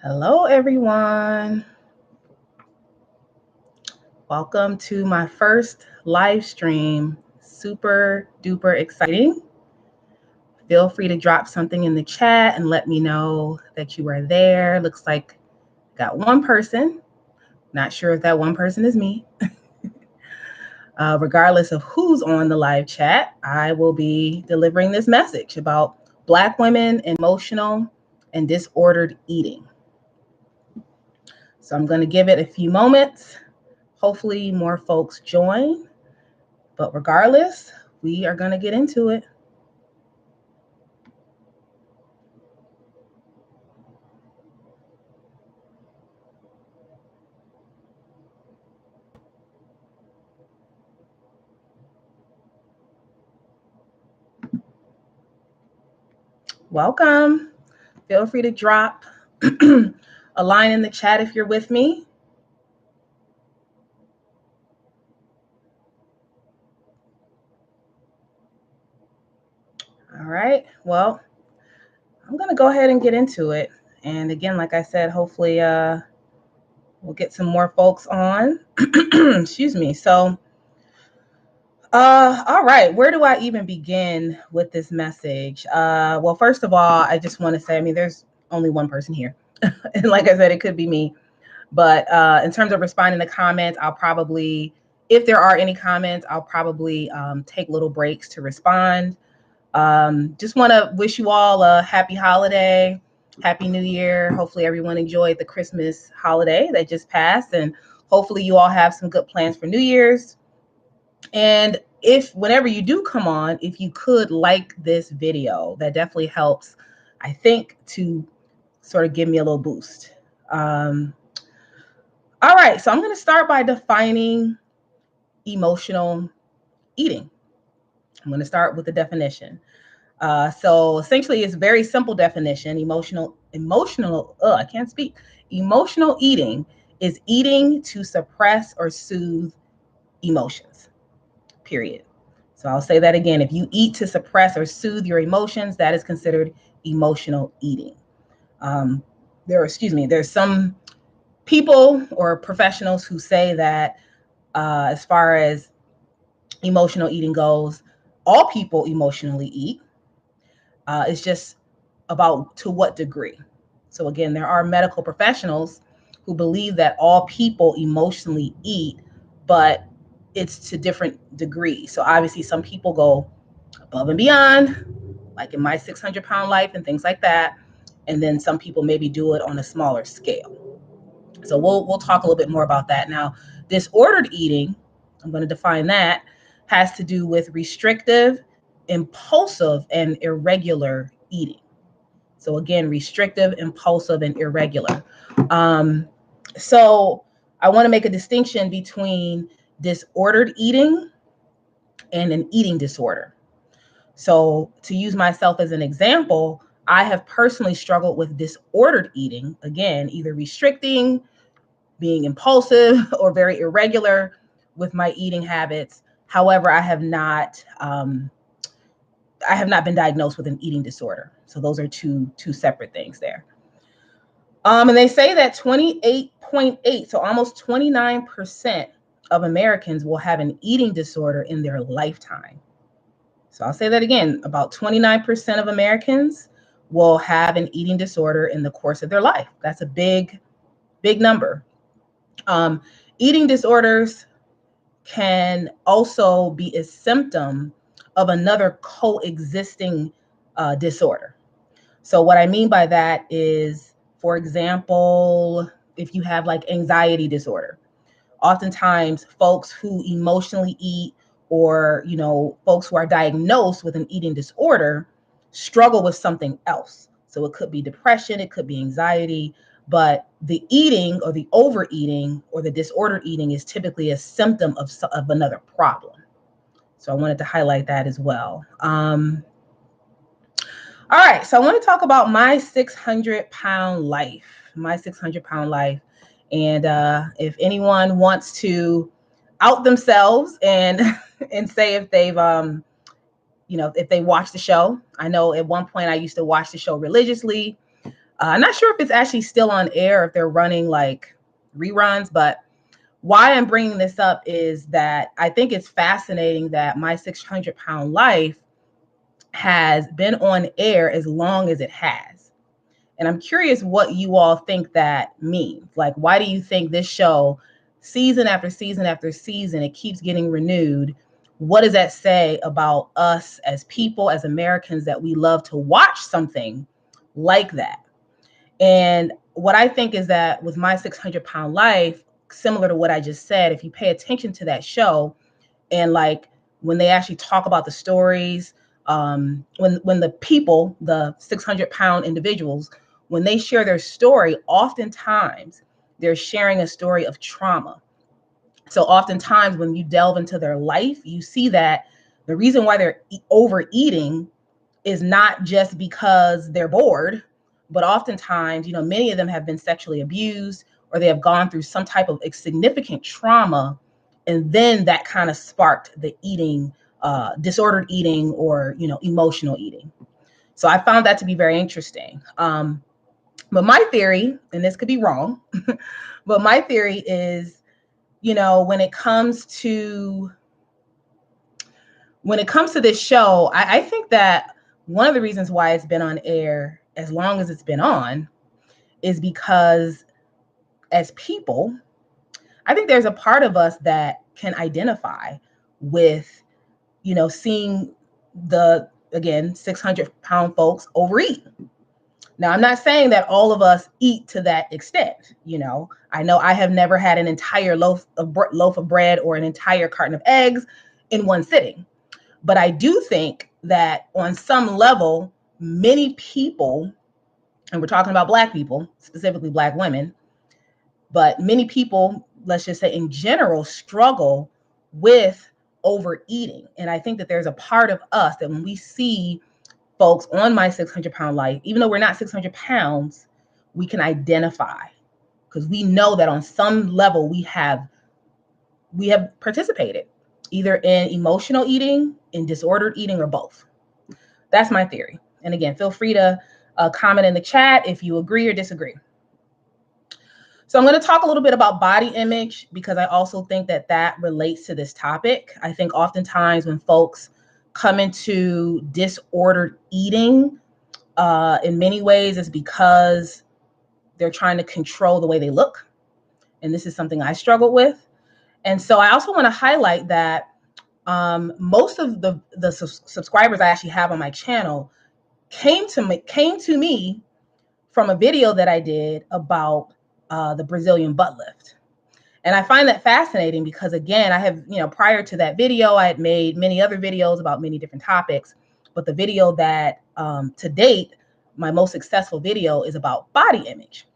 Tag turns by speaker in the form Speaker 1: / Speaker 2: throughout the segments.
Speaker 1: Hello, everyone. Welcome to my first live stream. Super duper exciting. Feel free to drop something in the chat and let me know that you are there. Looks like I got one person. Not sure if that one person is me. Regardless of who's on the live chat, I will be delivering this message about Black women, emotional and disordered eating. So I'm going to give it a few moments. Hopefully more folks join, but regardless, we are going to get into it. Welcome. Feel free to drop a line in the chat if you're with me. All right. Well, I'm going to go ahead and get into it. And again, like I said, hopefully we'll get some more folks on. Excuse me. So, all right. Where do I even begin with this message? Well, first of all, I just want to say, there's only one person here. And like I said, it could be me. But in terms of responding to comments, I'll probably, if there are any comments, I'll probably take little breaks to respond. Just want to wish you all a happy holiday, happy new year. Hopefully everyone enjoyed the Christmas holiday that just passed. And hopefully you all have some good plans for New Year's. And whenever you do come on, if you could like this video, that definitely helps, I think, to sort of give me a little boost. All right, so I'm going to start by defining emotional eating. I'm going to start with the definition. So essentially, it's a very simple definition. Emotional eating is eating to suppress or soothe emotions, period. So I'll say that again. If you eat to suppress or soothe your emotions, that is considered emotional eating. There's some people or professionals who say that as far as emotional eating goes, all people emotionally eat. It's just about to what degree. So again, there are medical professionals who believe that all people emotionally eat, but it's to different degrees. So obviously some people go above and beyond, like in my 600-pound life and things like that. And then some people maybe do it on a smaller scale. So we'll talk a little bit more about that. Now, disordered eating, I'm going to define that, has to do with restrictive, impulsive, and irregular eating. So again, restrictive, impulsive, and irregular. So I want to make a distinction between disordered eating and an eating disorder. So to use myself as an example, I have personally struggled with disordered eating, again, either restricting, being impulsive, or very irregular with my eating habits. However, I have not been diagnosed with an eating disorder. So those are two separate things there. And they say that 28.8, so almost 29% of Americans will have an eating disorder in their lifetime. So I'll say that again, about 29% of Americans will have an eating disorder in the course of their life. That's a big, big number. Eating disorders can also be a symptom of another coexisting disorder. So what I mean by that is, for example, if you have like anxiety disorder, oftentimes folks who emotionally eat, or, folks who are diagnosed with an eating disorder struggle with something else. So it could be depression, it could be anxiety, but the eating or the overeating or the disordered eating is typically a symptom of another problem. So I wanted to highlight that as well. All right, so I want to talk about my 600-pound life, And if anyone wants to out themselves and and say if they've if they watched the show. I know at one point I used to watch the show religiously. I'm not sure if it's actually still on air, if they're running like reruns, but why I'm bringing this up is that I think it's fascinating that My 600-Pound Life has been on air as long as it has. And I'm curious what you all think that means. Like, why do you think this show, season after season after season, it keeps getting renewed? What does that say about us as people, as Americans, that we love to watch something like that? And what I think is that with My 600-Pound Life, similar to what I just said, if you pay attention to that show, and like when they actually talk about the stories, when the people, the 600-pound individuals, when they share their story, oftentimes they're sharing a story of trauma. So oftentimes when you delve into their life, you see that the reason why they're overeating is not just because they're bored, but oftentimes, many of them have been sexually abused, or they have gone through some type of significant trauma. And then that kind of sparked the eating, disordered eating, or, emotional eating. So I found that to be very interesting. But my theory, and this could be wrong, but my theory is, when it comes to this show, I think that one of the reasons why it's been on air as long as it's been on is because as people, I think there's a part of us that can identify with, seeing the, again, 600-pound folks overeat. Now, I'm not saying that all of us eat to that extent. I know I have never had an entire loaf of bread or an entire carton of eggs in one sitting. But I do think that on some level, many people, and we're talking about Black people, specifically Black women, but many people, let's just say in general, struggle with overeating. And I think that there's a part of us that when we see folks on My 600-Pound Life, even though we're not 600 pounds, we can identify, because we know that on some level we have participated either in emotional eating, in disordered eating, or both. That's my theory. And again, feel free to comment in the chat if you agree or disagree. So I'm going to talk a little bit about body image, because I also think that that relates to this topic. I think oftentimes when folks come into disordered eating, in many ways it's because they're trying to control the way they look. And this is something I struggled with. And so I also want to highlight that most of the subscribers I actually have on my channel came to me from a video that I did about the Brazilian butt lift. And I find that fascinating because, again, I have, prior to that video, I had made many other videos about many different topics. But the video that to date, my most successful video, is about body image.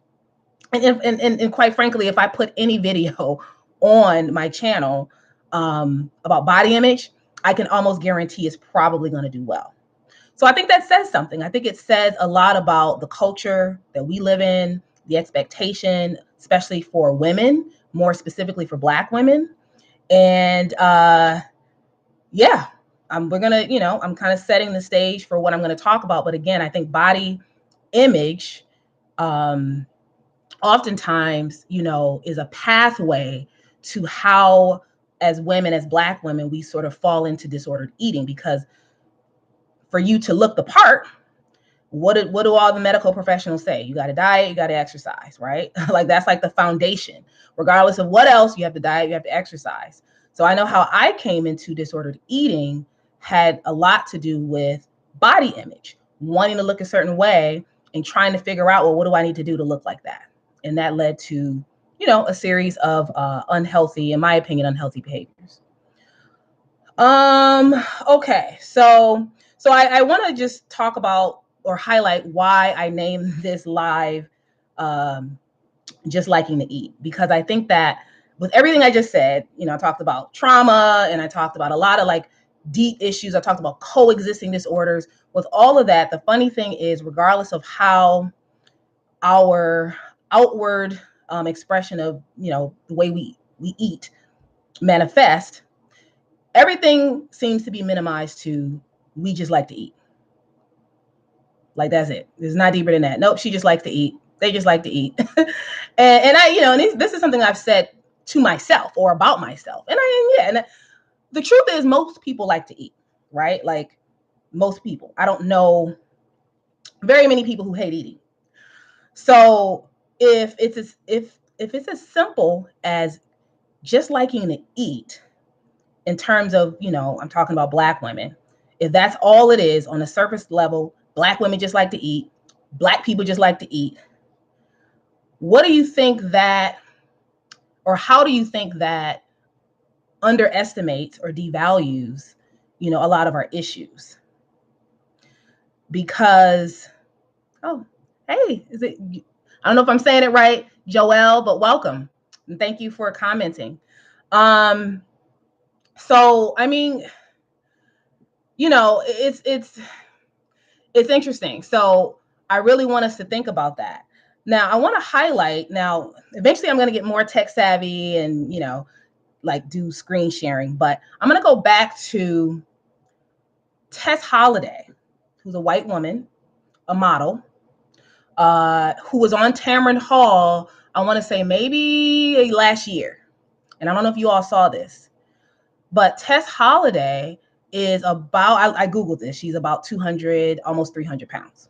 Speaker 1: And quite frankly, if I put any video on my channel about body image, I can almost guarantee it's probably going to do well. So I think that says something. I think it says a lot about the culture that we live in, the expectation, especially for women, more specifically for Black women. And we're going to, I'm kind of setting the stage for what I'm going to talk about. But again, I think body image oftentimes, is a pathway to how, as women, as Black women, we sort of fall into disordered eating. Because for you to look the part, what do all the medical professionals say? You got to diet, you got to exercise, right? Like that's like the foundation. Regardless of what else, you have to diet, you have to exercise. So I know how I came into disordered eating had a lot to do with body image, wanting to look a certain way and trying to figure out, well, what do I need to do to look like that? And that led to, a series of unhealthy, in my opinion, unhealthy behaviors. Okay, so I want to just talk about or highlight why I named this live Just Liking to Eat, because I think that with everything I just said, I talked about trauma and I talked about a lot of like deep issues. I talked about coexisting disorders. With all of that, the funny thing is, regardless of how our outward expression of, the way we eat manifest, everything seems to be minimized to, we just like to eat. Like, that's it. It's not deeper than that. Nope, she just likes to eat. They just like to eat. and I, and this is something I've said to myself or about myself. And the truth is most people like to eat, right? Like, most people. I don't know very many people who hate eating. So if it's as simple as just liking to eat, in terms of, I'm talking about Black women, if that's all it is on a surface level, Black women just like to eat, Black people just like to eat, what do you think that, or how do you think that underestimates or devalues, a lot of our issues? Because, oh, hey, I don't know if I'm saying it right, Joelle, but welcome. And thank you for commenting. So, I mean, it's interesting. So I really want us to think about that. Now, I want to highlight, now, eventually I'm going to get more tech savvy and, like do screen sharing, but I'm going to go back to Tess Holliday, who's a white woman, a model, who was on Tamron Hall, I want to say maybe last year. And I don't know if you all saw this, but Tess Holliday is about, I Googled this, she's about 200, almost 300 pounds.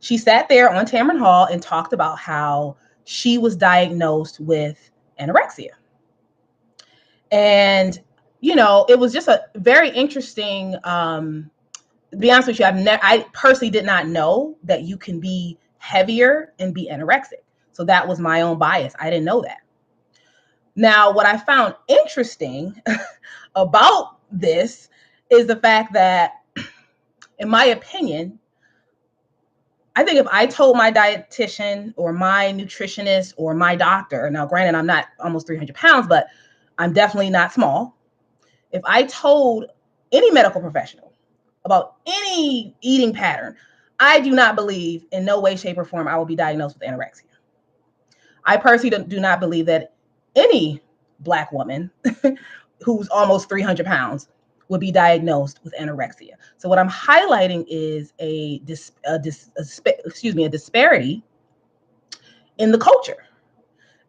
Speaker 1: She sat there on Tamron Hall and talked about how she was diagnosed with anorexia. And, it was just a very interesting, to be honest with you, I personally did not know that you can be heavier and be anorexic. So that was my own bias. I didn't know that. Now, what I found interesting about this is the fact that, in my opinion, I think if I told my dietitian or my nutritionist or my doctor, now granted, I'm not almost 300 pounds, but I'm definitely not small. If I told any medical professional about any eating pattern, I do not believe in no way, shape, or form I will be diagnosed with anorexia. I personally do not believe that any Black woman who's almost 300 pounds would be diagnosed with anorexia. So what I'm highlighting is a disparity in the culture.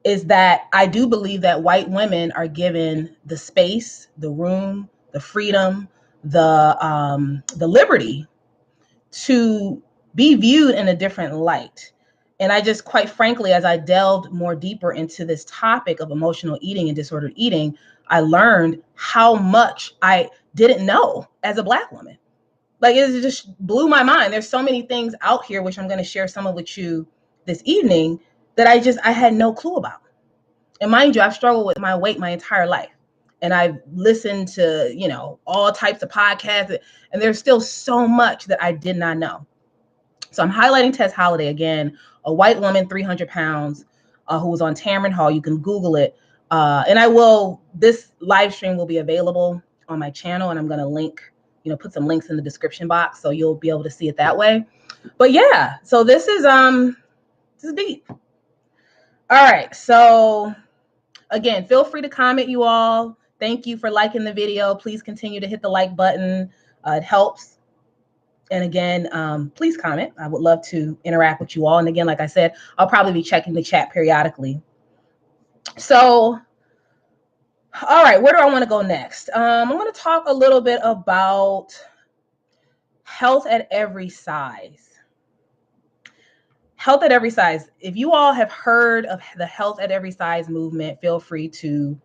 Speaker 1: Is that I do believe that white women are given the space, the room, the freedom, the liberty to be viewed in a different light. And I just, quite frankly, as I delved more deeper into this topic of emotional eating and disordered eating, I learned how much I didn't know as a Black woman. Like, it just blew my mind. There's so many things out here, which I'm going to share some of with you this evening, that I had no clue about. And mind you, I've struggled with my weight my entire life. And I've listened to, all types of podcasts, and there's still so much that I did not know. So I'm highlighting Tess Holliday again, a white woman, 300 pounds, who was on Tamron Hall. You can Google it. And this live stream will be available on my channel, and I'm going to link, put some links in the description box, so you'll be able to see it that way. But yeah, so this is deep. All right. So again, feel free to comment, you all. Thank you for liking the video. Please continue to hit the like button. It helps. And again, please comment. I would love to interact with you all. And again, like I said, I'll probably be checking the chat periodically. So, all right, where do I want to go next? I'm going to talk a little bit about health at every size. Health at every size. If you all have heard of the health at every size movement, feel free to,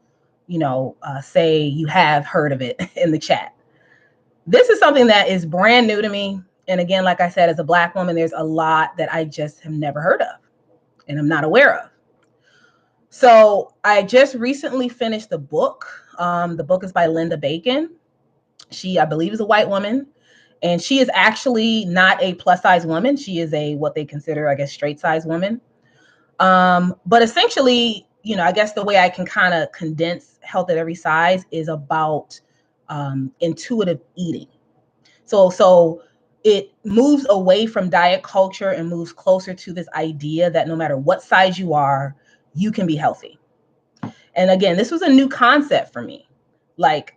Speaker 1: say you have heard of it in the chat. This is something that is brand new to me. And again, like I said, as a Black woman, there's a lot that I just have never heard of and I'm not aware of. So I just recently finished the book. The book is by Linda Bacon. She, I believe, is a white woman. And she is actually not a plus size woman. She is what they consider, I guess, straight size woman. But essentially, I guess the way I can kind of condense health at every size is about intuitive eating. So it moves away from diet culture and moves closer to this idea that no matter what size you are, you can be healthy. And again, this was a new concept for me. Like,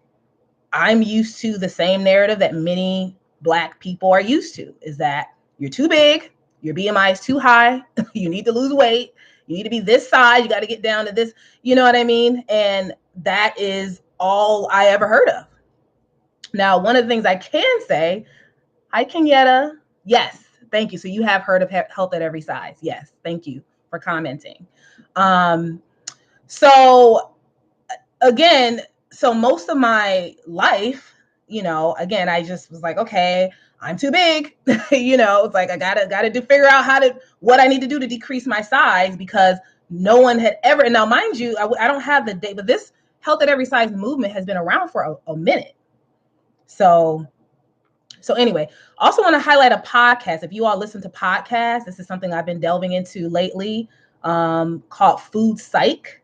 Speaker 1: I'm used to the same narrative that many Black people are used to, is that, you're too big, your BMI is too high, you need to lose weight, you need to be this size, you got to get down to this, you know what I mean? And that is all I ever heard of. Now, one of the things I can say, hi, Kenyetta. Yes, thank you. So you have heard of health at every size. Yes, thank you for commenting. So again, so most of my life, you know, again, I just was like, okay, I'm too big. You know, it's like I gotta figure out what I need to do to decrease my size, because no one had ever. Now, mind you, I don't have the date, but this health at every size movement has been around for a minute. So anyway, also want to highlight a podcast. If you all listen to podcasts, this is something I've been delving into lately, called Food Psych.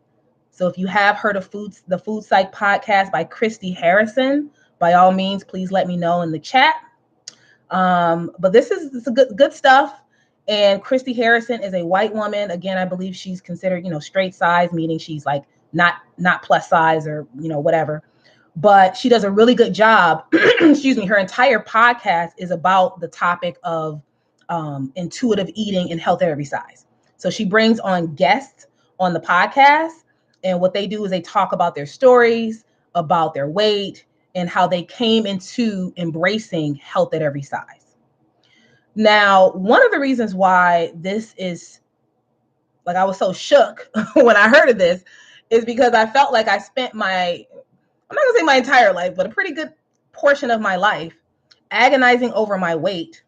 Speaker 1: So if you have heard of the Food Psych podcast by Christy Harrison, by all means, please let me know in the chat. But this is a good stuff. And Christy Harrison is a white woman. Again, I believe she's considered, you know, straight size, meaning she's like not plus size or, you know, whatever. But she does a really good job. Excuse me. Her entire podcast is about the topic of intuitive eating and health at every size. So she brings on guests on the podcast, and what they do is they talk about their stories, about their weight, and how they came into embracing health at every size. Now, one of the reasons why this is, like, I was so shook when I heard of this, is because I felt like I spent I'm not gonna say my entire life, but a pretty good portion of my life agonizing over my weight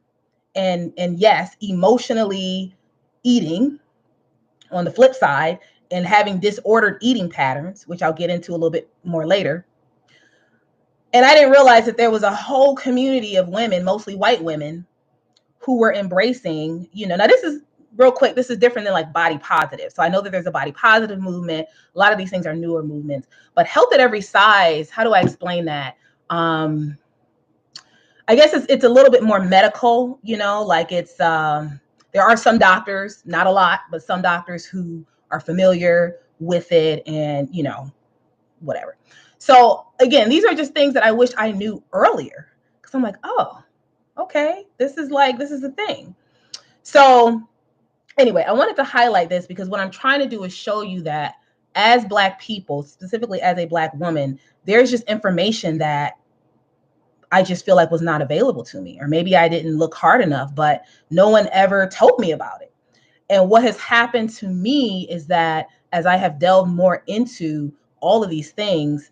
Speaker 1: and yes, emotionally eating on the flip side, and having disordered eating patterns, which I'll get into a little bit more later. And I didn't realize that there was a whole community of women, mostly white women, who were embracing, you know, now this is real quick, this is different than like body positive. So I know that there's a body positive movement. A lot of these things are newer movements, but health at every size, how do I explain that? I guess it's a little bit more medical, you know, like it's, there are some doctors, not a lot, but some doctors who are familiar with it and, you know, whatever. So again, these are just things that I wish I knew earlier, because I'm like, oh, okay, this is the thing. So anyway, I wanted to highlight this because what I'm trying to do is show you that as Black people, specifically as a Black woman, there's just information that I just feel like was not available to me, or maybe I didn't look hard enough, but no one ever told me about it. And what has happened to me is that as I have delved more into all of these things,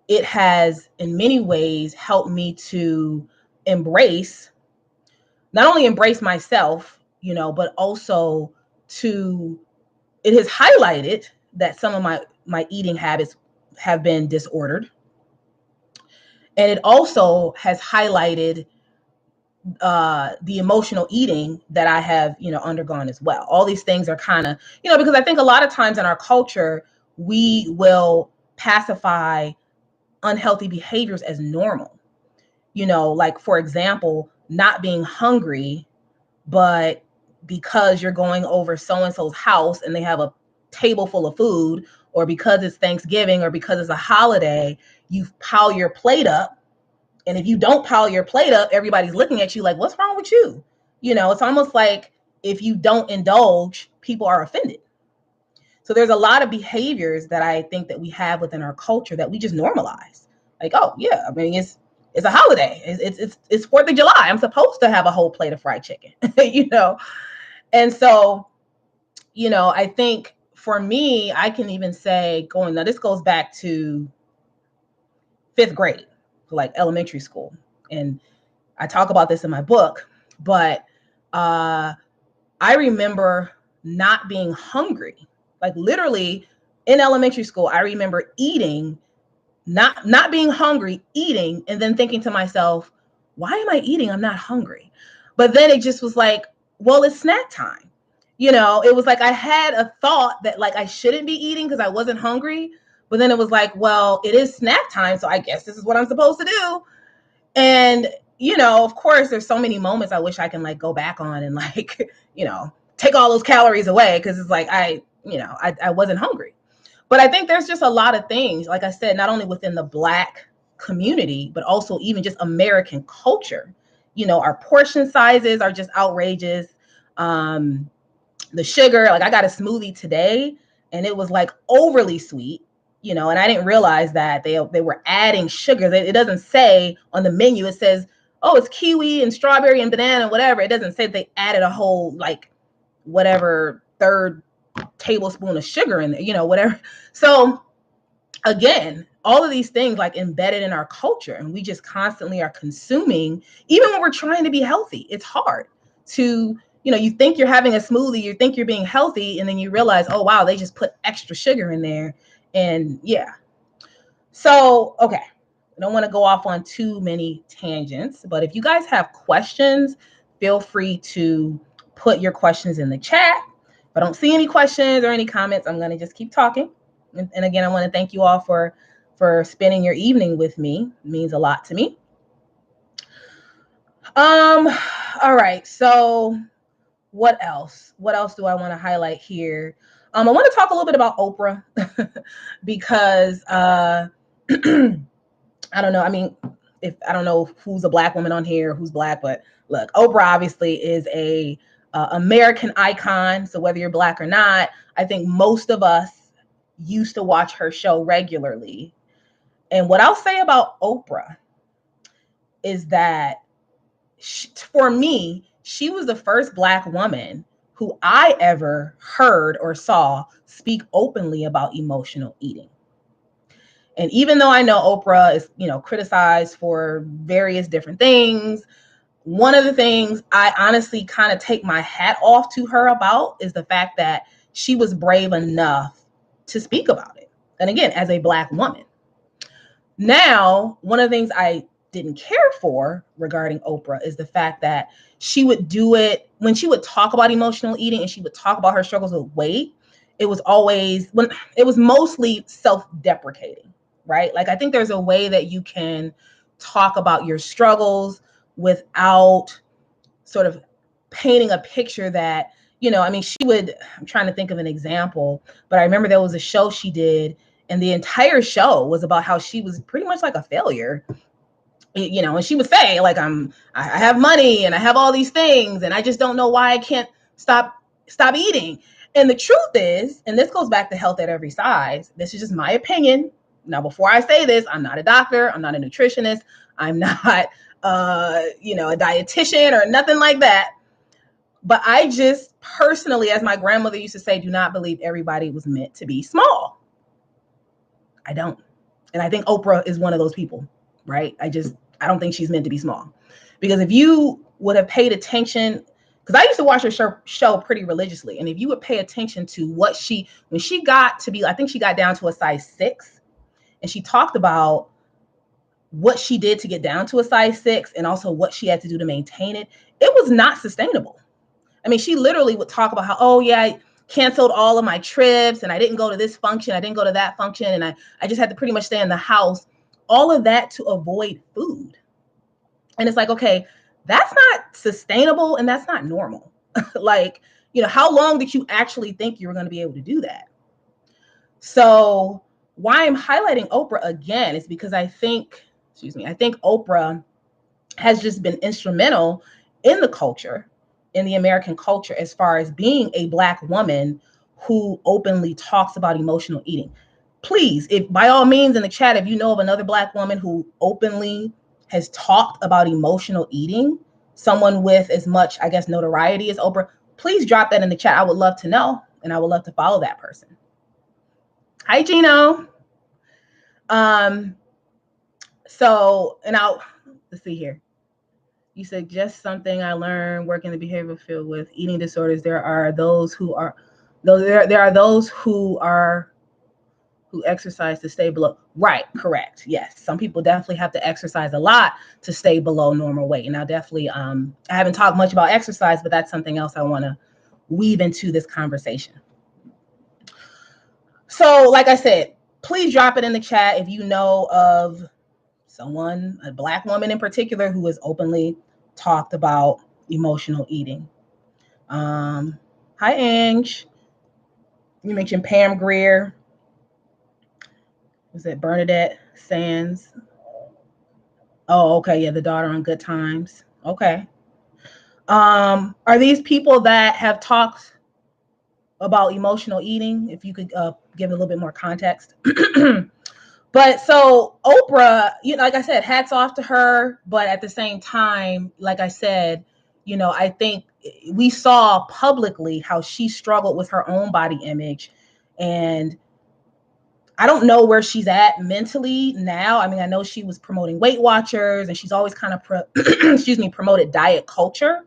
Speaker 1: it has in many ways helped me to not only embrace myself, you know, but also it has highlighted that some of my eating habits have been disordered. And it also has highlighted the emotional eating that I have, you know, undergone as well. All these things are kind of, you know, because I think a lot of times in our culture, we will pacify unhealthy behaviors as normal. You know, like, for example, not being hungry, but because you're going over so-and-so's house and they have a table full of food, or because it's Thanksgiving, or because it's a holiday, you pile your plate up. And if you don't pile your plate up, everybody's looking at you like, what's wrong with you? You know, it's almost like if you don't indulge, people are offended. So there's a lot of behaviors that I think that we have within our culture that we just normalize. Like, oh yeah, I mean, it's a holiday. It's 4th of July. I'm supposed to have a whole plate of fried chicken, you know? And so, you know, I think for me, I can even say now this goes back to 5th grade, like elementary school. And I talk about this in my book, but I remember not being hungry. Like literally in elementary school, I remember eating, not being hungry, eating, and then thinking to myself, why am I eating? I'm not hungry. But then it just was like, well, it's snack time. You know, it was like I had a thought that like I shouldn't be eating because I wasn't hungry. But then it was like, well, it is snack time, so I guess this is what I'm supposed to do. And, you know, of course, there's so many moments I wish I can like go back on and like, you know, take all those calories away, because it's like I wasn't hungry. But I think there's just a lot of things, like I said, not only within the Black community, but also even just American culture, Our portion sizes are just outrageous. The sugar, like I got a smoothie today and it was like overly sweet, and I didn't realize that they were adding sugar. It doesn't say on the menu, it says, oh, it's kiwi and strawberry and banana and whatever. It doesn't say they added a whole, like, whatever third tablespoon of sugar in there, whatever. So again, all of these things like embedded in our culture, and we just constantly are consuming, even when we're trying to be healthy. It's hard to, you think you're having a smoothie, you think you're being healthy, and then you realize, oh wow, they just put extra sugar in there. And yeah. So, okay, I don't want to go off on too many tangents, but if you guys have questions, feel free to put your questions in the chat. If I don't see any questions or any comments, I'm going to just keep talking. And again, I want to thank you all for spending your evening with me. It means a lot to me. All right. So what else? What else do I want to highlight here? I want to talk a little bit about Oprah because I don't know. I mean, I don't know who's a Black woman on here, who's Black, but look, Oprah obviously is a American icon. So whether you're Black or not, I think most of us used to watch her show regularly. And what I'll say about Oprah is that for me, she was the first Black woman who I ever heard or saw speak openly about emotional eating. And even though I know Oprah is, criticized for various different things, one of the things I honestly kind of take my hat off to her about is the fact that she was brave enough to speak about it. And again, as a Black woman. Now, one of the things I didn't care for regarding Oprah is the fact that she would do it when she would talk about emotional eating and she would talk about her struggles with weight. It was mostly self-deprecating, right? Like, I think there's a way that you can talk about your struggles without sort of painting a picture that, I'm trying to think of an example, but I remember there was a show she did and the entire show was about how she was pretty much like a failure, and she would say, like, I have money and I have all these things and I just don't know why I can't stop eating. And the truth is, and this goes back to health at every size, this is just my opinion. Now, before I say this, I'm not a doctor, I'm not a nutritionist, I'm not, a dietitian or nothing like that. But I just personally, as my grandmother used to say, do not believe everybody was meant to be small. I don't. And I think Oprah is one of those people, right? I don't think she's meant to be small. Because if you would have paid attention, because I used to watch her show pretty religiously. And if you would pay attention to when she got to be, I think she got down to a size 6. And she talked about what she did to get down to a size 6 and also what she had to do to maintain it. It was not sustainable. I mean, she literally would talk about how, oh yeah, I canceled all of my trips and I didn't go to this function, I didn't go to that function, and I just had to pretty much stay in the house. All of that to avoid food. And it's like, okay, that's not sustainable and that's not normal. Like, how long did you actually think you were going to be able to do that? So why I'm highlighting Oprah again is because I think Oprah has just been instrumental in the culture, in the American culture, as far as being a Black woman who openly talks about emotional eating. Please, if by all means in the chat, if you know of another Black woman who openly has talked about emotional eating, someone with as much, I guess, notoriety as Oprah, please drop that in the chat. I would love to know, and I would love to follow that person. Hi, Gino. So, and let's see here. You said just something I learned working in the behavioral field with eating disorders. There are those who exercise to stay below. Right, correct. Yes, some people definitely have to exercise a lot to stay below normal weight. And I haven't talked much about exercise, but that's something else I want to weave into this conversation. So, like I said, please drop it in the chat if you know of someone, a Black woman in particular, who has openly talked about emotional eating. Hi, Ange. You mentioned Pam Grier. Was it Bernadette Sands? Oh, okay. Yeah, the daughter on Good Times. Okay. Are these people that have talked about emotional eating? If you could give a little bit more context. But so Oprah, like I said, hats off to her. But at the same time, like I said, I think we saw publicly how she struggled with her own body image. And I don't know where she's at mentally now. I mean, I know she was promoting Weight Watchers and she's always kind of, promoted diet culture.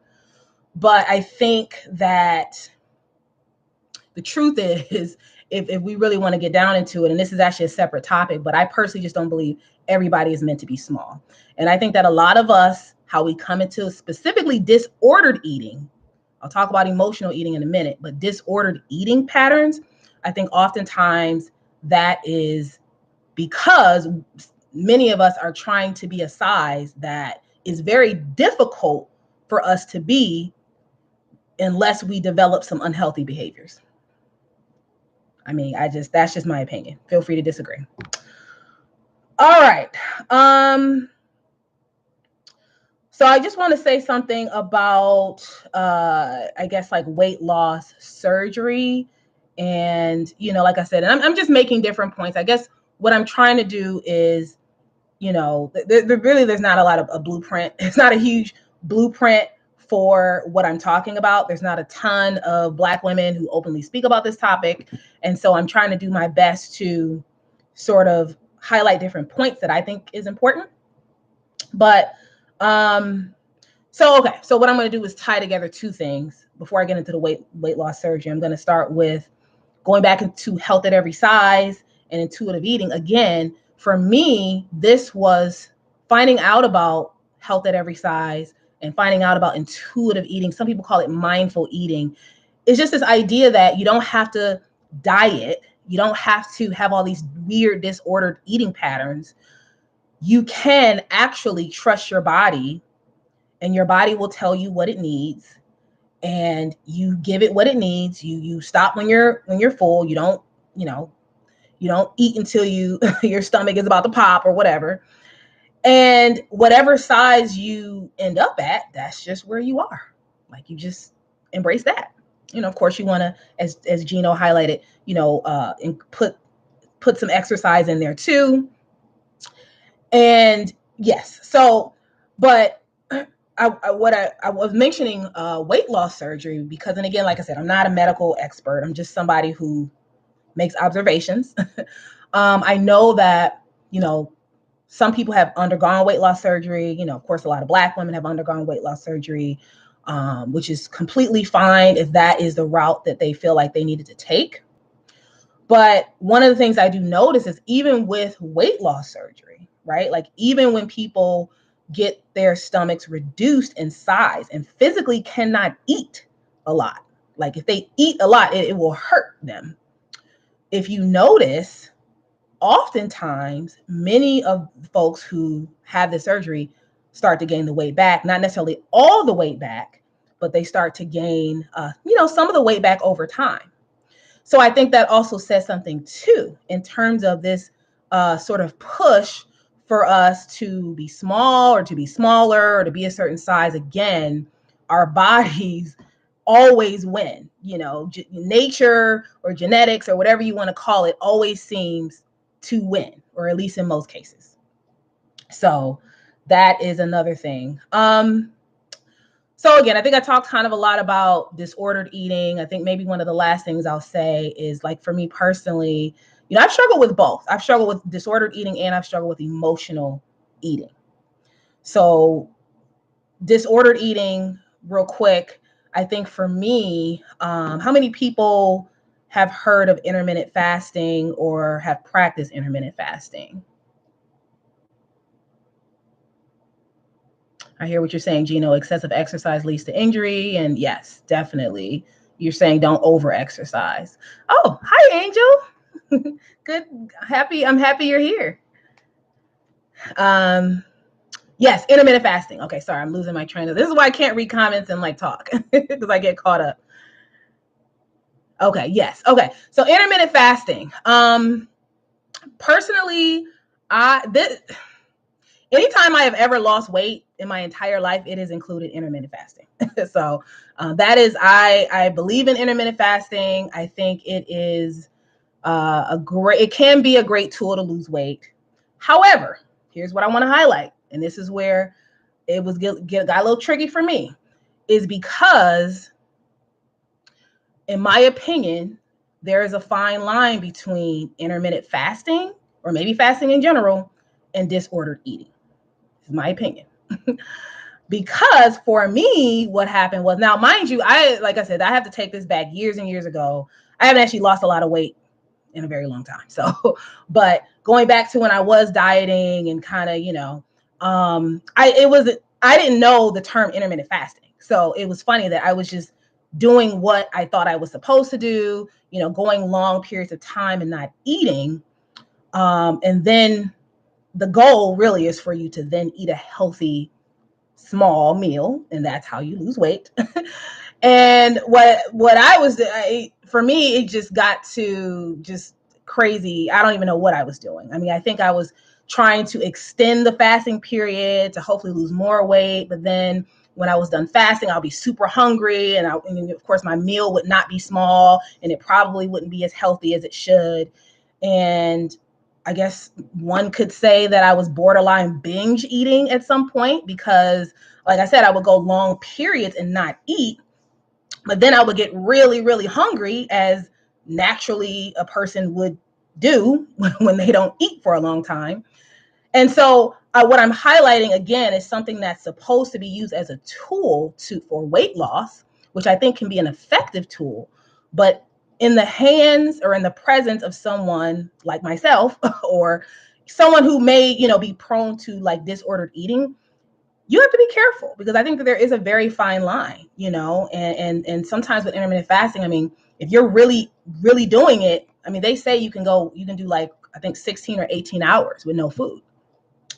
Speaker 1: But I think that the truth is, if we really want to get down into it, and this is actually a separate topic, but I personally just don't believe everybody is meant to be small. And I think that a lot of us, how we come into specifically disordered eating, I'll talk about emotional eating in a minute, but disordered eating patterns, I think oftentimes that is because many of us are trying to be a size that is very difficult for us to be unless we develop some unhealthy behaviors. I mean, that's just my opinion. Feel free to disagree. All right. So I just want to say something about, I guess, like weight loss surgery. And, like I said, and I'm just making different points. I guess what I'm trying to do is, there's not a lot of a blueprint. It's not a huge blueprint for what I'm talking about. There's not a ton of Black women who openly speak about this topic. And so I'm trying to do my best to sort of highlight different points that I think is important. But so what I'm going to do is tie together two things before I get into the weight loss surgery. I'm going to start with going back into health at every size and intuitive eating. Again, for me, this was finding out about health at every size and finding out about intuitive eating. Some people call it mindful eating. It's just this idea that you don't have to diet. You don't have to have all these weird disordered eating patterns. You can actually trust your body, and your body will tell you what it needs, and you give it what it needs. You stop when you're full. You don't eat until your stomach is about to pop or whatever. And whatever size you end up at, that's just where you are. Like, you just embrace that. Of course you want to, as Gino highlighted, and put some exercise in there too. And yes, so, but I was mentioning weight loss surgery because, and again, like I said, I'm not a medical expert. I'm just somebody who makes observations. I know that, some people have undergone weight loss surgery. Of course, a lot of Black women have undergone weight loss surgery, which is completely fine if that is the route that they feel like they needed to take. But one of the things I do notice is even with weight loss surgery, right? Like, even when people get their stomachs reduced in size and physically cannot eat a lot, like if they eat a lot, it will hurt them. If you notice, oftentimes many of the folks who have the surgery start to gain the weight back, not necessarily all the weight back, but they start to gain, some of the weight back over time. So I think that also says something too, in terms of this sort of push for us to be small or to be smaller or to be a certain size. Again, our bodies always win. Nature or genetics or whatever you want to call it always seems to win, or at least in most cases. So that is another thing. So again, I think I talked kind of a lot about disordered eating. I think maybe one of the last things I'll say is, like, for me personally, I've struggled with both. I've struggled with disordered eating and I've struggled with emotional eating. So disordered eating, real quick, I think for me, how many people have heard of intermittent fasting or have practiced intermittent fasting? I hear what you're saying, Gino. Excessive exercise leads to injury. And yes, definitely. You're saying don't over exercise. Oh, hi, Angel. Good. I'm happy you're here. Yes, intermittent fasting. Okay, sorry, I'm losing my train of. This is why I can't read comments and like talk, because I get caught up. Okay, yes. Okay. So intermittent fasting. Personally, anytime I have ever lost weight in my entire life, it has included intermittent fasting. So that is, I believe in intermittent fasting. I think it is it can be a great tool to lose weight. However, here's what I want to highlight, and this is where it got a little tricky for me, is because, in my opinion, there is a fine line between intermittent fasting, or maybe fasting in general, and disordered eating. Is my opinion. Because for me, what happened was, now mind you, like I said, I have to take this back years and years ago. I haven't actually lost a lot of weight in a very long time. So, but going back to when I was dieting and kind of, I didn't know the term intermittent fasting. So it was funny that I was just doing what I thought I was supposed to do, going long periods of time and not eating. And then the goal really is for you to then eat a healthy, small meal, and that's how you lose weight. And what I was, for me, it just got to just crazy. I don't even know what I was doing. I mean, I think I was trying to extend the fasting period to hopefully lose more weight. But then when I was done fasting, I'll be super hungry. And of course, my meal would not be small, and it probably wouldn't be as healthy as it should. And I guess one could say that I was borderline binge eating at some point, because, like I said, I would go long periods and not eat. But then I would get really, really hungry, as naturally a person would do when they don't eat for a long time. And so what I'm highlighting again is something that's supposed to be used as a tool for weight loss, which I think can be an effective tool. But in the hands or in the presence of someone like myself, or someone who may, be prone to like disordered eating, you have to be careful, because I think that there is a very fine line, and sometimes with intermittent fasting, I mean, if you're really, really doing it, I mean, they say you can do like, I think 16 or 18 hours with no food.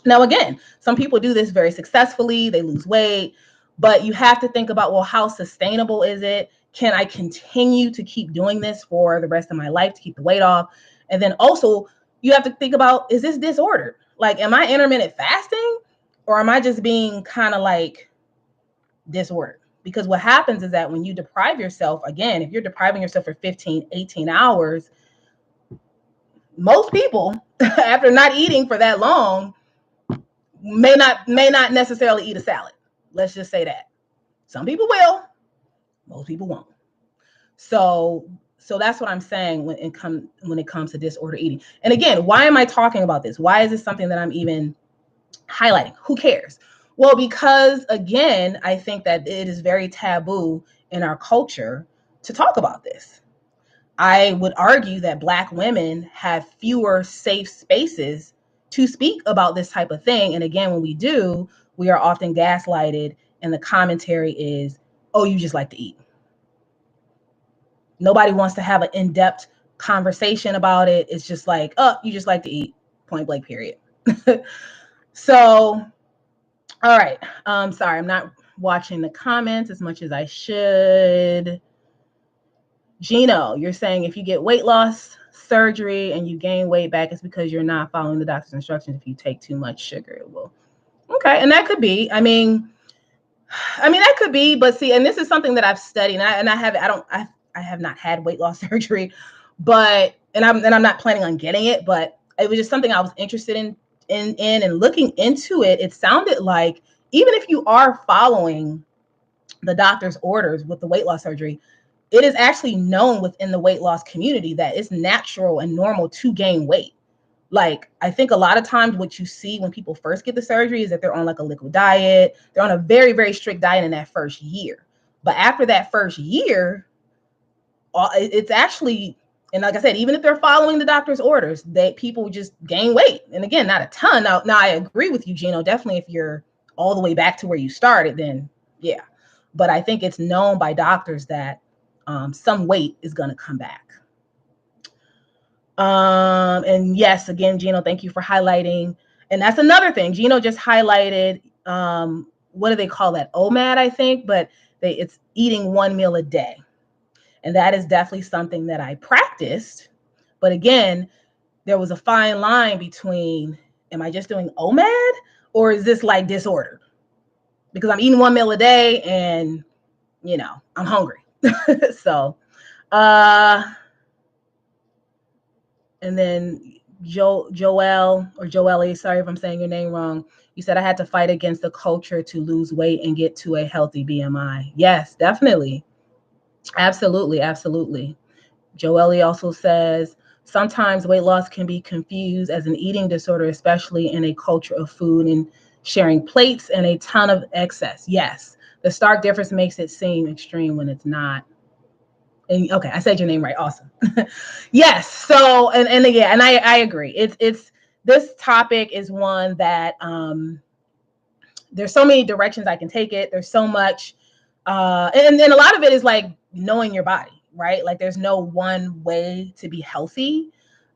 Speaker 1: Now, again, some people do this very successfully. They lose weight, but you have to think about, well, how sustainable is it? Can I continue to keep doing this for the rest of my life to keep the weight off? And then also, you have to think about, is this disordered? Like, am I intermittent fasting, or am I just being kind of like disordered? Because what happens is that when you deprive yourself, again, if you're depriving yourself for 15, 18 hours, most people, after not eating for that long, may not necessarily eat a salad. Let's just say that. Some people will, most people won't. So that's what I'm saying when it comes to disordered eating. And again, why am I talking about this? Why is this something that I'm even highlighting? Who cares? Well, because again, I think that it is very taboo in our culture to talk about this. I would argue that Black women have fewer safe spaces to speak about this type of thing. And again, when we do, we are often gaslighted, and the commentary is, oh, you just like to eat. Nobody wants to have an in-depth conversation about it. It's just like, oh, you just like to eat, point blank, period. So, all right. Sorry, I'm not watching the comments as much as I should. Gino, you're saying if you get weight loss surgery and you gain weight back, it's because you're not following the doctor's instructions. If you take too much sugar, it will. Okay, and that could be. I mean, that could be. But see, and this is something that I've studied, and I have not had weight loss surgery, but I'm not planning on getting it. But it was just something I was interested in and looking into it. It sounded like even if you are following the doctor's orders with the weight loss surgery, it is actually known within the weight loss community that it's natural and normal to gain weight. Like, I think a lot of times what you see when people first get the surgery is that they're on like a liquid diet. They're on a very, very strict diet in that first year. But after that first year, it's actually, and like I said, even if they're following the doctor's orders, people just gain weight. And again, not a ton. Now I agree with you, Gino. Definitely if you're all the way back to where you started, then yeah. But I think it's known by doctors that some weight is going to come back. And yes, again, Gino, thank you for highlighting. And that's another thing. Gino just highlighted, what do they call that? OMAD, I think, but it's eating one meal a day. And that is definitely something that I practiced. But again, there was a fine line between, am I just doing OMAD, Or is this like disordered? Because I'm eating one meal a day and, you know, I'm hungry. So, and then Joelle, sorry if I'm saying your name wrong. You said I had to fight against the culture to lose weight and get to a healthy BMI. Yes, definitely. Absolutely. Absolutely. Joelle also says, sometimes weight loss can be confused as an eating disorder, especially in a culture of food and sharing plates and a ton of excess. Yes, the stark difference makes it seem extreme when it's not. And okay, I said your name right. Awesome. Yes. So, and again, and I agree. It's this topic is one that there's so many directions I can take it. There's so much, and a lot of it is like knowing your body, right? Like there's no one way to be healthy.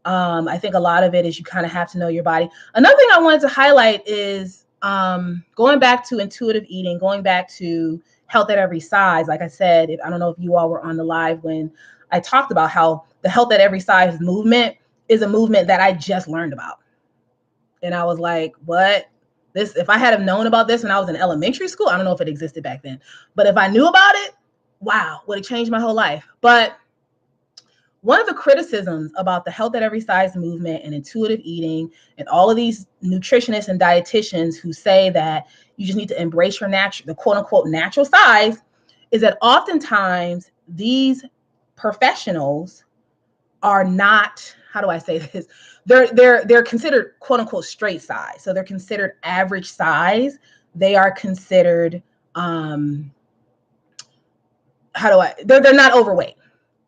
Speaker 1: I think a lot of it is you kind of have to know your body. Another thing I wanted to highlight is going back to intuitive eating, going back to health at every size. Like I said, I don't know if you all were on the live when I talked about how the health at every size movement is a movement that I just learned about. And I was like, what? This, if I had have known about this when I was in elementary school, I don't know if it existed back then, but if I knew about it, wow, would have changed my whole life. But one of the criticisms about the health at every size movement and intuitive eating and all of these nutritionists and dietitians who say that you just need to embrace your natural, the quote unquote natural size, is that oftentimes these professionals are not, how do I say this? They're considered quote unquote straight size. So they're considered average size. They are considered they're not overweight,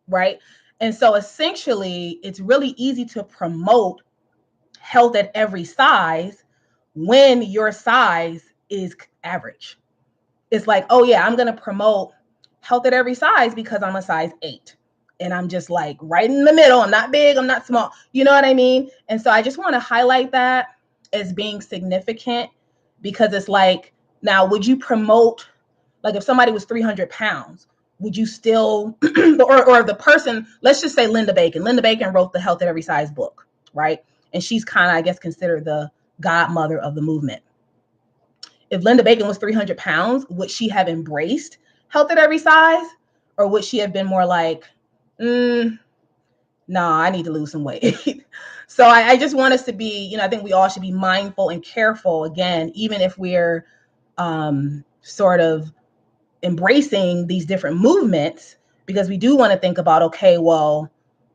Speaker 1: right? And so essentially it's really easy to promote health at every size when your size is average. It's like, oh yeah, I'm going to promote health at every size because I'm a size 8. And I'm just like right in the middle. I'm not big, I'm not small. You know what I mean? And so I just want to highlight that as being significant, because it's like, now, would you promote, like if somebody was 300 pounds, would you still, or the person, let's just say Linda Bacon. Linda Bacon wrote the Health at Every Size book, right? And she's kind of, I guess, considered the godmother of the movement. If Linda Bacon was 300 pounds, would she have embraced health at every size? Or would she have been more like, no, I need to lose some weight? So I just want us to be, I think we all should be mindful and careful, again, even if we're sort of embracing these different movements, because we do want to think about, okay, well,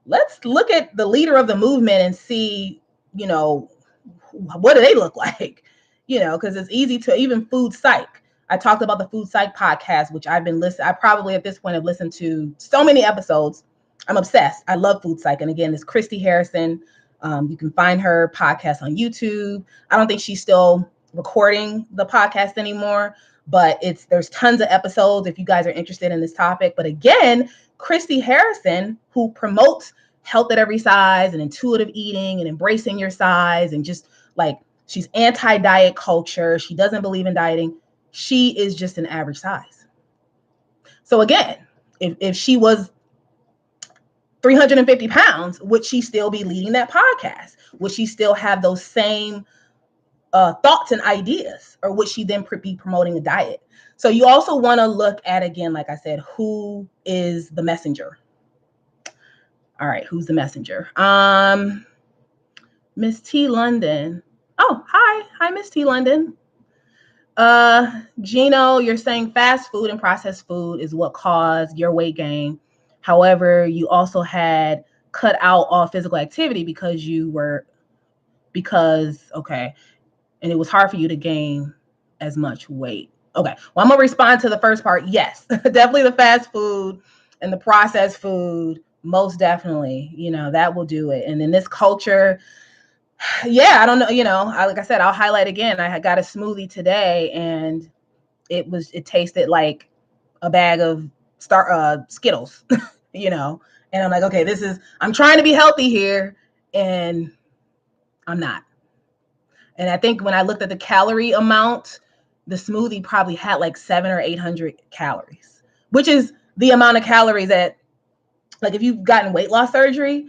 Speaker 1: let's look at the leader of the movement and see, what do they look like? Because it's easy to, even food psych. I talked about the food psych podcast, which I've been listening. I probably at this point have listened to so many episodes. I'm obsessed. I love food psych. And again, it's Christy Harrison. You can find her podcast on YouTube. I don't think she's still recording the podcast anymore, but there's tons of episodes if you guys are interested in this topic. But again, Christy Harrison, who promotes health at every size and intuitive eating and embracing your size, and just like, she's anti-diet culture. She doesn't believe in dieting. She is just an average size. So again, if she was 350 pounds, would she still be leading that podcast? Would she still have those same thoughts and ideas? Or would she then be promoting a diet? So you also want to look at, again, like I said, who is the messenger? All right, who's the messenger? Miss T London. Oh, hi, Miss T London. Gino, you're saying fast food and processed food is what caused your weight gain. However, you also had cut out all physical activity okay, and it was hard for you to gain as much weight. Okay, well, I'm gonna respond to the first part. Yes, definitely the fast food and the processed food, most definitely, that will do it. And in this culture, yeah, I don't know, like I said, I'll highlight again. I got a smoothie today and it tasted like a bag of Skittles, and I'm like, okay, I'm trying to be healthy here and I'm not. And I think when I looked at the calorie amount, the smoothie probably had like 700 or 800 calories, which is the amount of calories that, like, if you've gotten weight loss surgery,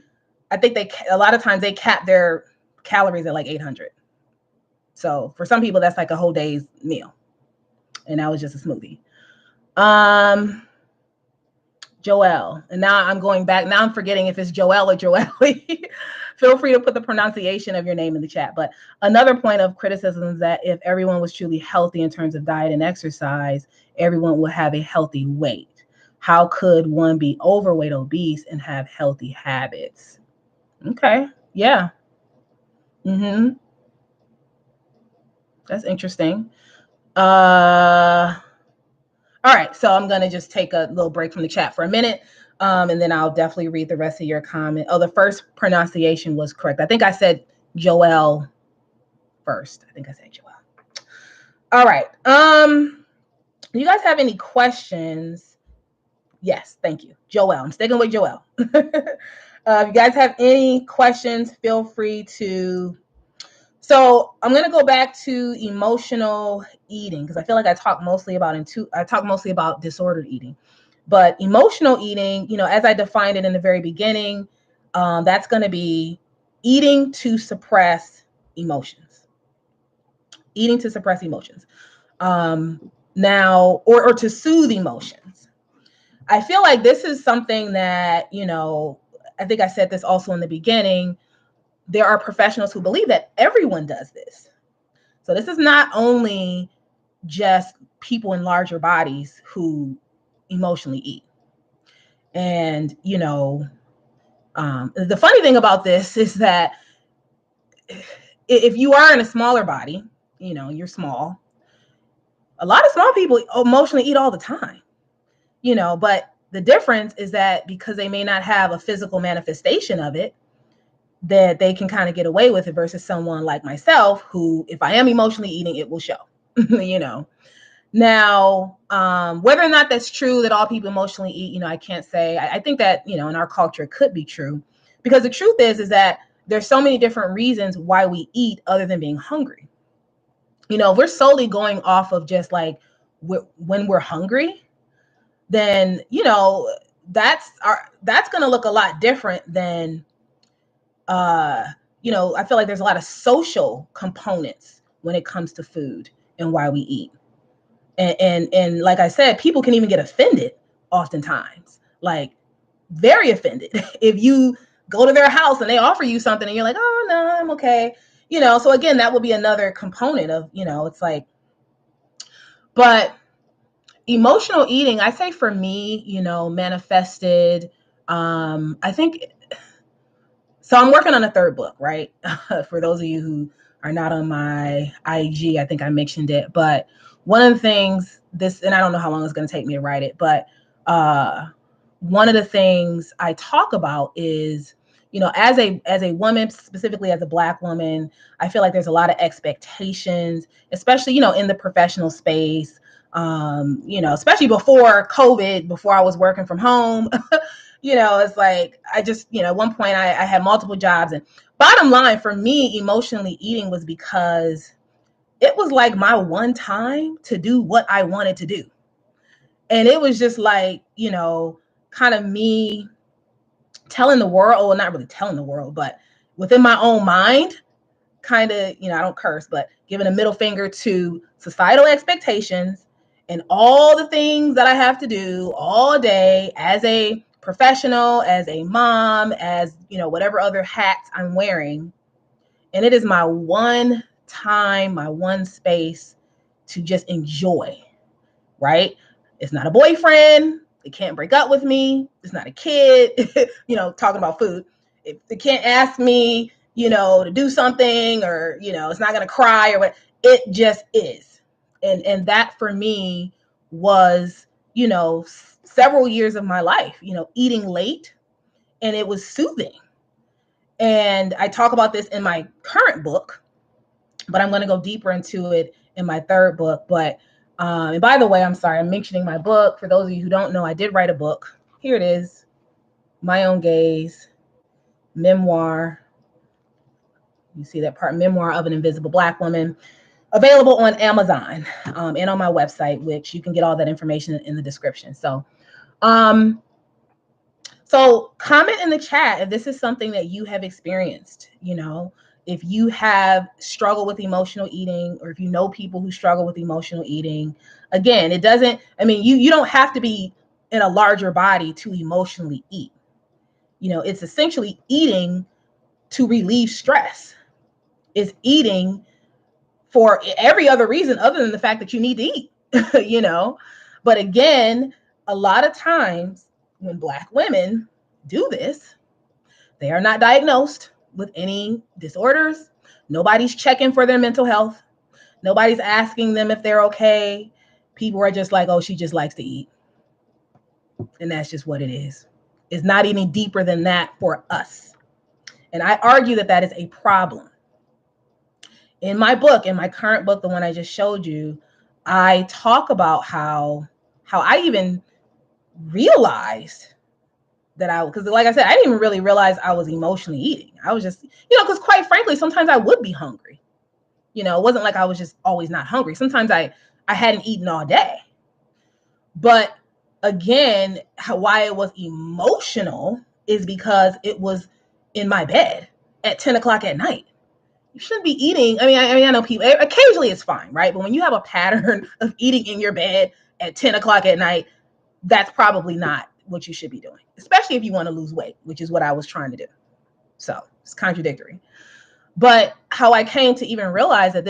Speaker 1: I think a lot of times they cap their calories at like 800. So for some people, that's like a whole day's meal. And that was just a smoothie. Joelle. And now I'm going back. Now I'm forgetting if it's Joelle or Joelle. Feel free to put the pronunciation of your name in the chat. But another point of criticism is that if everyone was truly healthy in terms of diet and exercise, everyone would have a healthy weight. How could one be overweight, obese, and have healthy habits? Okay. Yeah. That's interesting. All right, so I'm going to just take a little break from the chat for a minute, and then I'll definitely read the rest of your comment. Oh, the first pronunciation was correct. I think I said Joelle first. I think I said Joelle. All right. You guys have any questions? Yes, thank you. Joelle. I'm sticking with Joelle. If you guys have any questions, feel free to. So I'm going to go back to emotional eating because I feel like I talk mostly about disordered eating, but emotional eating, as I defined it in the very beginning, that's going to be eating to suppress emotions, now, or to soothe emotions. I feel like this is something that, I think I said this also in the beginning. There are professionals who believe that everyone does this. So this is not only just people in larger bodies who emotionally eat. And, the funny thing about this is that if you are in a smaller body, you're small, a lot of small people emotionally eat all the time, but the difference is that because they may not have a physical manifestation of it, that they can kind of get away with it versus someone like myself who, if I am emotionally eating, it will show. Now, whether or not that's true that all people emotionally eat, I can't say. I think that, in our culture it could be true, because the truth is that there's so many different reasons why we eat other than being hungry. If we're solely going off of just like when we're hungry, then, that's going to look a lot different than, I feel like there's a lot of social components when it comes to food and why we eat. And like I said, people can even get offended oftentimes, like very offended if you go to their house and they offer you something and you're like, oh no, I'm okay. So again, that will be another component of, it's like, but emotional eating, I say for me, manifested, I think, so I'm working on a third book, right? For those of you who are not on my IG, I think I mentioned it, but one of the things and I don't know how long it's going to take me to write it, but one of the things I talk about is, as a woman, specifically as a Black woman, I feel like there's a lot of expectations, especially, in the professional space, especially before COVID, before I was working from home. It's like, I just, at one point I had multiple jobs, and bottom line for me, emotionally eating was because it was like my one time to do what I wanted to do. And it was just like, kind of me telling the world, well, not really telling the world, but within my own mind, kind of, I don't curse, but giving a middle finger to societal expectations and all the things that I have to do all day as a professional, as a mom, as, whatever other hats I'm wearing. And it is my one time, my one space to just enjoy, right? It's not a boyfriend. It can't break up with me. It's not a kid, talking about food. It can't ask me, to do something, or, it's not going to cry or what. It just is. And that for me was, several years of my life, eating late, and it was soothing. And I talk about this in my current book, but I'm going to go deeper into it in my third book. But, and by the way, I'm sorry, I'm mentioning my book. For those of you who don't know, I did write a book. Here it is. My Own Gaze, Memoir. You see that part, Memoir of an Invisible Black Woman, available on Amazon, and on my website, which you can get all that information in the description. So comment in the chat if this is something that you have experienced, if you have struggled with emotional eating, or if you know people who struggle with emotional eating, again, it doesn't, I mean, you don't have to be in a larger body to emotionally eat. You know, it's essentially eating to relieve stress. It's eating for every other reason other than the fact that you need to eat, you know? But again, a lot of times when Black women do this, they are not diagnosed with any disorders. Nobody's checking for their mental health. Nobody's asking them if they're okay. People are just like, oh, she just likes to eat. And that's just what it is. It's not any deeper than that for us. And I argue that that is a problem. In my book, in my current book, the one I just showed you, I talk about how I even realized that because like I said, I didn't even really realize I was emotionally eating. I was just, because quite frankly, sometimes I would be hungry. It wasn't like I was just always not hungry. Sometimes I hadn't eaten all day. But again, why it was emotional is because it was in my bed at 10 o'clock at night. You shouldn't be eating. I know people, occasionally it's fine, right? But when you have a pattern of eating in your bed at 10 o'clock at night, that's probably not what you should be doing, especially if you want to lose weight, which is what I was trying to do. So it's contradictory. But how I came to even realize that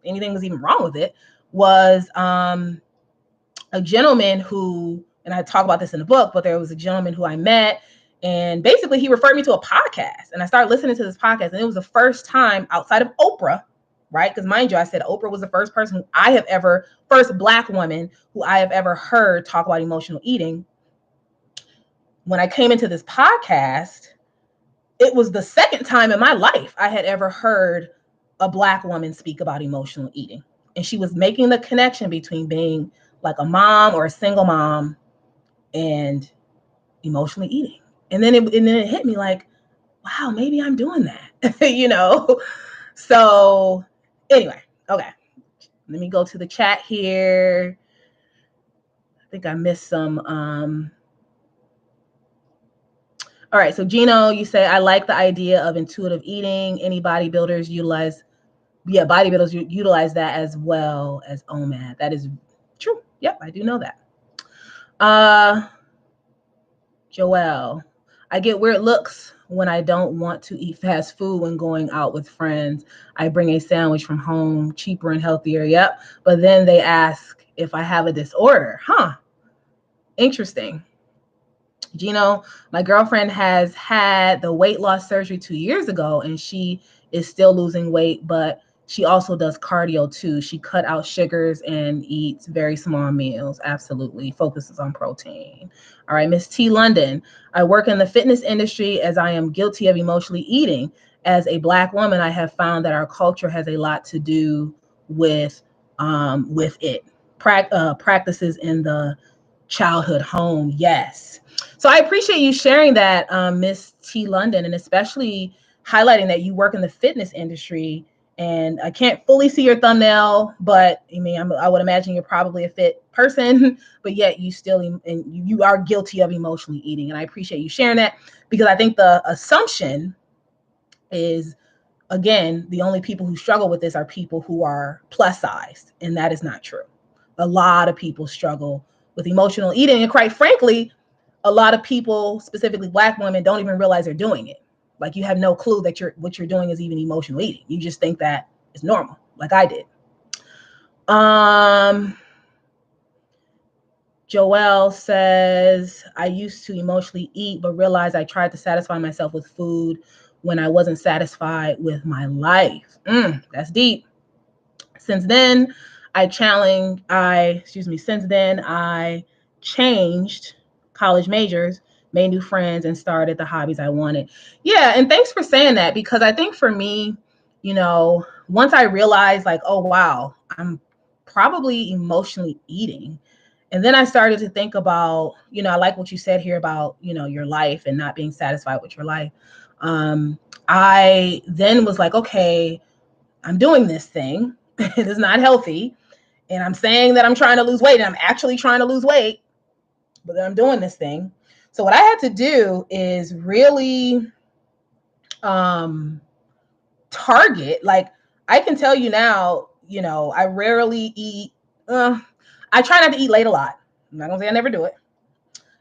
Speaker 1: anything was even wrong with it was a gentleman who, and I talk about this in the book, but there was a gentleman who I met, and basically he referred me to a podcast, and I started listening to this podcast, and it was the first time outside of Oprah, right? Because mind you, I said Oprah was the first person first Black woman who I have ever heard talk about emotional eating. When I came into this podcast, it was the second time in my life I had ever heard a Black woman speak about emotional eating. And she was making the connection between being like a mom or a single mom and emotionally eating. And then it hit me like, wow, maybe I'm doing that, So anyway, okay. Let me go to the chat here. I think I missed some. All right, so Gino, you say, I like the idea of intuitive eating. Any bodybuilders utilize that as well as OMAD. That is true. Yep, I do know that. Joelle, I get weird looks when I don't want to eat fast food when going out with friends. I bring a sandwich from home, cheaper and healthier. Yep. But then they ask if I have a disorder. Huh. Interesting. Gino, my girlfriend has had the weight loss surgery 2 years ago, and she is still losing weight, but she also does cardio too. She cut out sugars and eats very small meals. Absolutely. Focuses on protein. All right, Miss T. London, I work in the fitness industry as I am guilty of emotionally eating. As a Black woman, I have found that our culture has a lot to do with it. Practices in the childhood home. Yes. So I appreciate you sharing that, Miss T. London, and especially highlighting that you work in the fitness industry. And I can't fully see your thumbnail, but I would imagine you're probably a fit person, but yet you are guilty of emotionally eating. And I appreciate you sharing that, because I think the assumption is, again, the only people who struggle with this are people who are plus sized, and that is not true. A lot of people struggle with emotional eating, and quite frankly, a lot of people, specifically Black women, don't even realize they're doing it. Like, you have no clue that what you're doing is even emotional eating. You just think that it's normal, like I did. Joelle says, I used to emotionally eat, but realized I tried to satisfy myself with food when I wasn't satisfied with my life. That's deep. Since then, I changed college majors, made new friends, and started the hobbies I wanted. Yeah, and thanks for saying that, because I think for me, once I realized like, oh, wow, I'm probably emotionally eating. And then I started to think about, I like what you said here about, your life and not being satisfied with your life. I then was like, okay, I'm doing this thing. It is not healthy. And I'm saying that I'm trying to lose weight, and I'm actually trying to lose weight, but then I'm doing this thing. So what I had to do is really target. Like, I can tell you now, I rarely eat. I try not to eat late a lot. I'm not gonna say I never do it.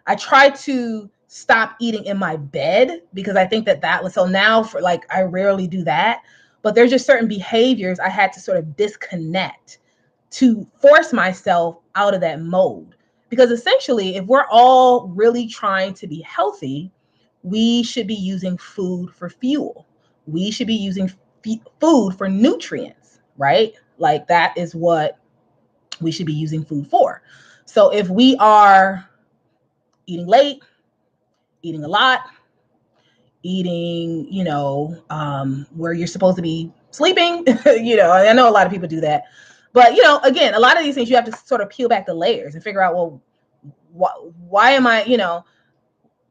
Speaker 1: I try to stop eating in my bed because I think that was, so now for like, I rarely do that. But there's just certain behaviors I had to sort of disconnect to force myself out of that mode. Because essentially, if we're all really trying to be healthy, we should be using food for fuel. We should be using food for nutrients, right? Like, that is what we should be using food for. So if we are eating late, eating a lot, eating, where you're supposed to be sleeping, I know a lot of people do that. But, again, a lot of these things you have to sort of peel back the layers and figure out, well, why am I,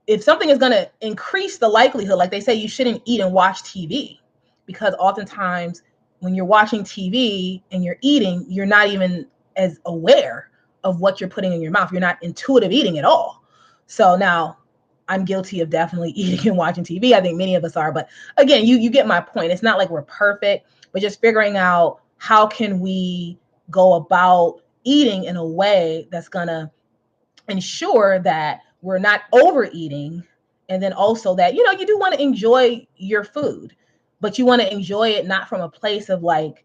Speaker 1: if something is going to increase the likelihood, like they say, you shouldn't eat and watch TV, because oftentimes when you're watching TV and you're eating, you're not even as aware of what you're putting in your mouth. You're not intuitive eating at all. So now I'm guilty of definitely eating and watching TV. I think many of us are. But again, you get my point. It's not like we're perfect, but just figuring out how can we go about eating in a way that's going to ensure that we're not overeating. And then also that, you do want to enjoy your food, but you want to enjoy it not from a place of like,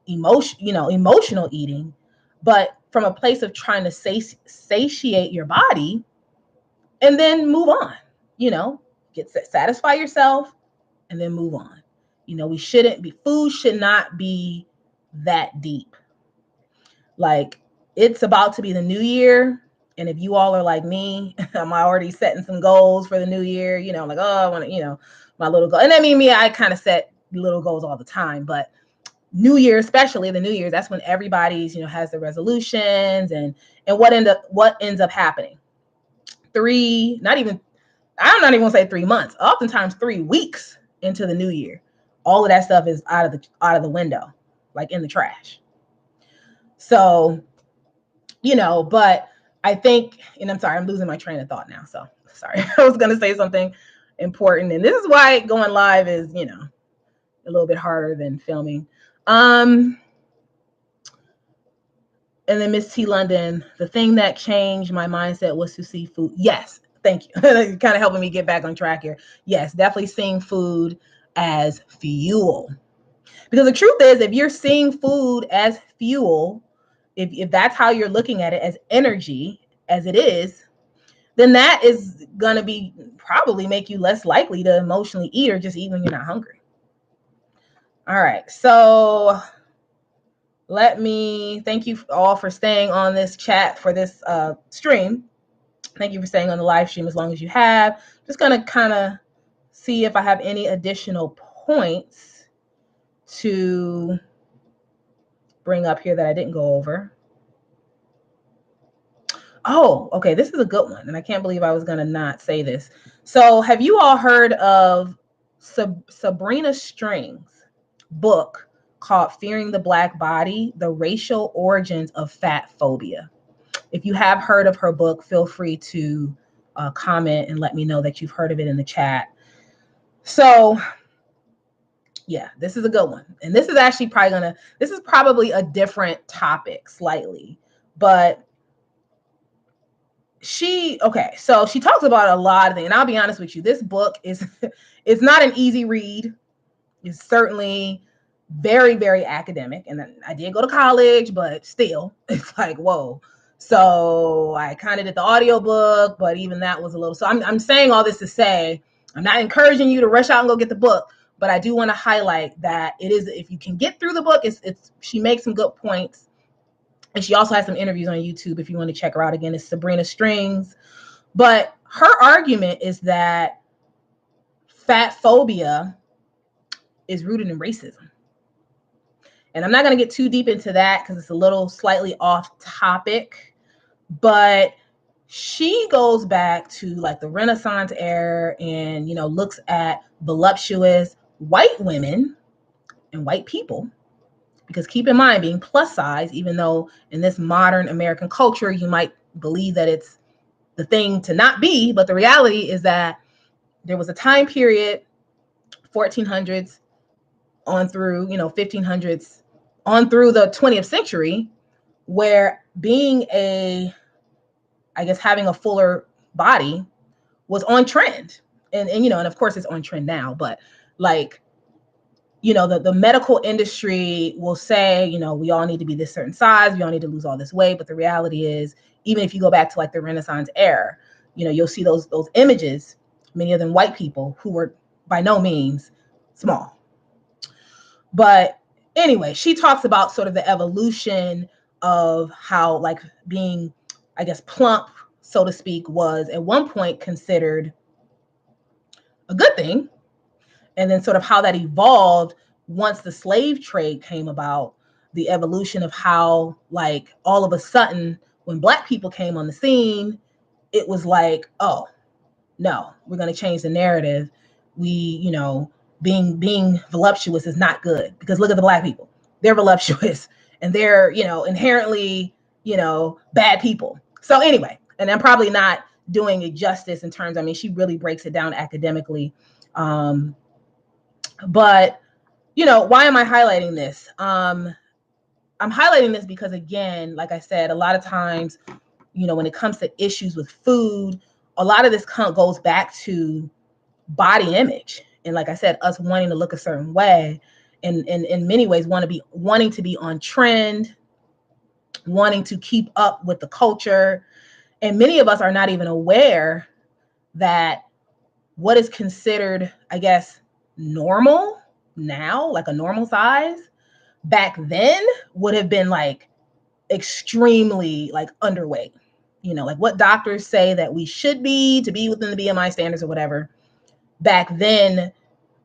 Speaker 1: emotional eating, but from a place of trying to satiate your body and then move on, satisfy yourself and then move on. Food should not be that deep. Like, it's about to be the new year. And if you all are like me, I'm already setting some goals for the new year, like, oh, I want to, my little goal. And I mean, I kind of set little goals all the time, but New Year, especially the New Year's, that's when everybody's, has the resolutions and what ends up happening. I'm not even gonna say 3 months, oftentimes 3 weeks into the new year, all of that stuff is out of the window, like in the trash. So, but I think, and I'm sorry, I'm losing my train of thought now. So sorry, I was gonna say something important, and this is why going live is, a little bit harder than filming. And then Miss T London, the thing that changed my mindset was to see food. Yes, thank you. Kind of helping me get back on track here. Yes, definitely seeing food as fuel. Because the truth is, if you're seeing food as fuel, if that's how you're looking at it, as energy, as it is, then that is going to be probably make you less likely to emotionally eat or just eat when you're not hungry. All right. So let me thank you all for staying on this chat for this stream. Thank you for staying on the live stream as long as you have. Just going to kind of see if I have any additional points to bring up here that I didn't go over. Oh, okay. This is a good one. And I can't believe I was going to not say this. So have you all heard of Sabrina String's book called Fearing the Black Body, The Racial Origins of Fatphobia? If you have heard of her book, feel free to comment and let me know that you've heard of it in the chat. So yeah, this is a good one. And this is actually this is probably a different topic slightly, but so she talks about a lot of things. And I'll be honest with you, this book it's not an easy read. It's certainly very, very academic. And then I did go to college, but still, it's like, whoa. So I kind of did the audiobook, but even that was a little, so I'm saying all this to say, I'm not encouraging you to rush out and go get the book, but I do want to highlight that it is, if you can get through the book, she makes some good points. And she also has some interviews on YouTube if you want to check her out. Again, it's Sabrina Strings. But her argument is that fatphobia is rooted in racism. And I'm not going to get too deep into that because it's a little slightly off topic. But she goes back to like the Renaissance era and, looks at voluptuous white women and white people. Because keep in mind, being plus size, even though in this modern American culture, you might believe that it's the thing to not be, but the reality is that there was a time period, 1400s, on through, 1500s, on through the 20th century, where being having a fuller body was on trend. And of course it's on trend now, but like, the medical industry will say, we all need to be this certain size, we all need to lose all this weight. But the reality is, even if you go back to like the Renaissance era, you'll see those images, many of them white people who were by no means small. But anyway, she talks about sort of the evolution of how like being, I guess, plump, so to speak, was at one point considered a good thing. And then sort of how that evolved once the slave trade came about, the evolution of how like all of a sudden when Black people came on the scene, it was like, oh, no, we're going to change the narrative. We, being voluptuous is not good, because look at the Black people. They're voluptuous and they're, inherently, bad people. So anyway, and I'm probably not doing it justice in terms, she really breaks it down academically. But, why am I highlighting this? I'm highlighting this because, again, like I said, a lot of times, when it comes to issues with food, a lot of this goes back to body image. And like I said, us wanting to look a certain way, and in many ways wanting to be on trend, wanting to keep up with the culture. And many of us are not even aware that what is considered, I guess, normal now, like a normal size, back then would have been like extremely like underweight. Like what doctors say that we should be to be within the BMI standards or whatever. Back then,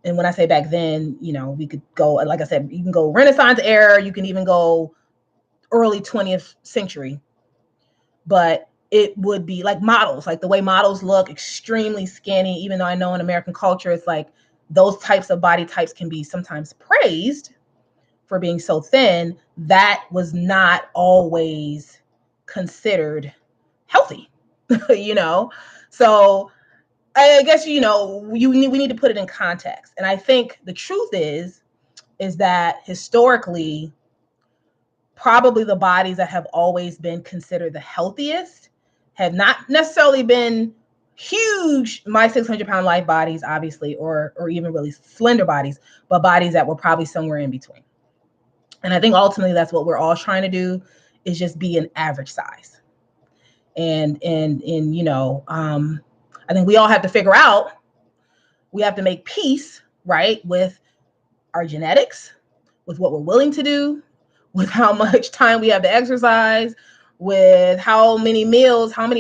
Speaker 1: and when I say back then, we could go, like I said, you can go Renaissance era, you can even go early 20th century. But it would be like models, like the way models look, extremely skinny, even though I know in American culture, it's like those types of body types can be sometimes praised for being so thin. That was not always considered healthy, So I guess, we need to put it in context. And I think the truth is that historically, probably the bodies that have always been considered the healthiest have not necessarily been huge, my 600-pound life bodies, obviously, or even really slender bodies, but bodies that were probably somewhere in between. And I think ultimately that's what we're all trying to do, is just be an average size. And I think we all have to figure out, we have to make peace, right, with our genetics, with what we're willing to do, with how much time we have to exercise, with how many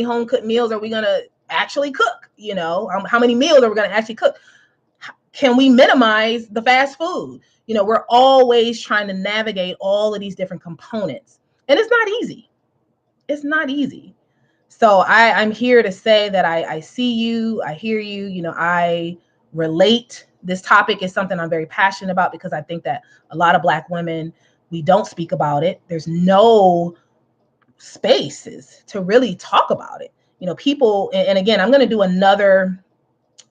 Speaker 1: home cooked meals are we going to actually cook? How many meals are we going to actually cook? Can we minimize the fast food? We're always trying to navigate all of these different components, and it's not easy. It's not easy. So I'm here to say that I see you, I hear you, I relate. This topic is something I'm very passionate about, because I think that a lot of Black women, we don't speak about it. There's no spaces to really talk about it. People, and again, I'm going to do another,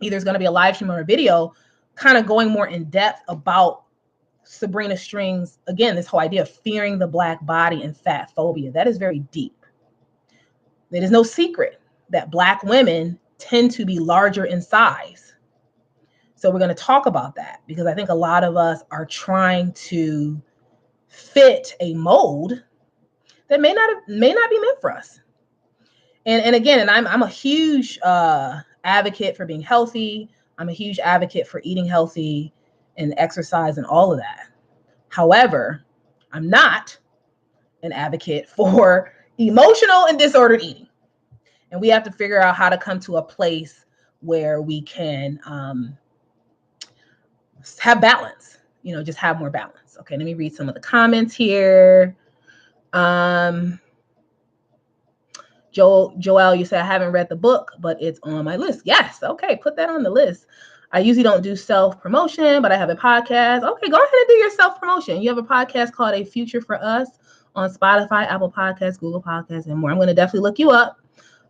Speaker 1: either it's going to be a live stream or a video, kind of going more in depth about Sabrina String's, again, this whole idea of fearing the Black body and fat phobia. That is very deep. It is no secret that Black women tend to be larger in size. So we're going to talk about that, because I think a lot of us are trying to fit a mold that may not be meant for us. And again, I'm a huge advocate for being healthy. I'm a huge advocate for eating healthy and exercise and all of that. However, I'm not an advocate for emotional and disordered eating. And we have to figure out how to come to a place where we can have balance, just have more balance. Okay, let me read some of the comments here. Joelle, you said, I haven't read the book, but it's on my list. Yes. Okay. Put that on the list. I usually don't do self-promotion, but I have a podcast. Okay. Go ahead and do your self-promotion. You have a podcast called A Future for Us on Spotify, Apple Podcasts, Google Podcasts, and more. I'm going to definitely look you up.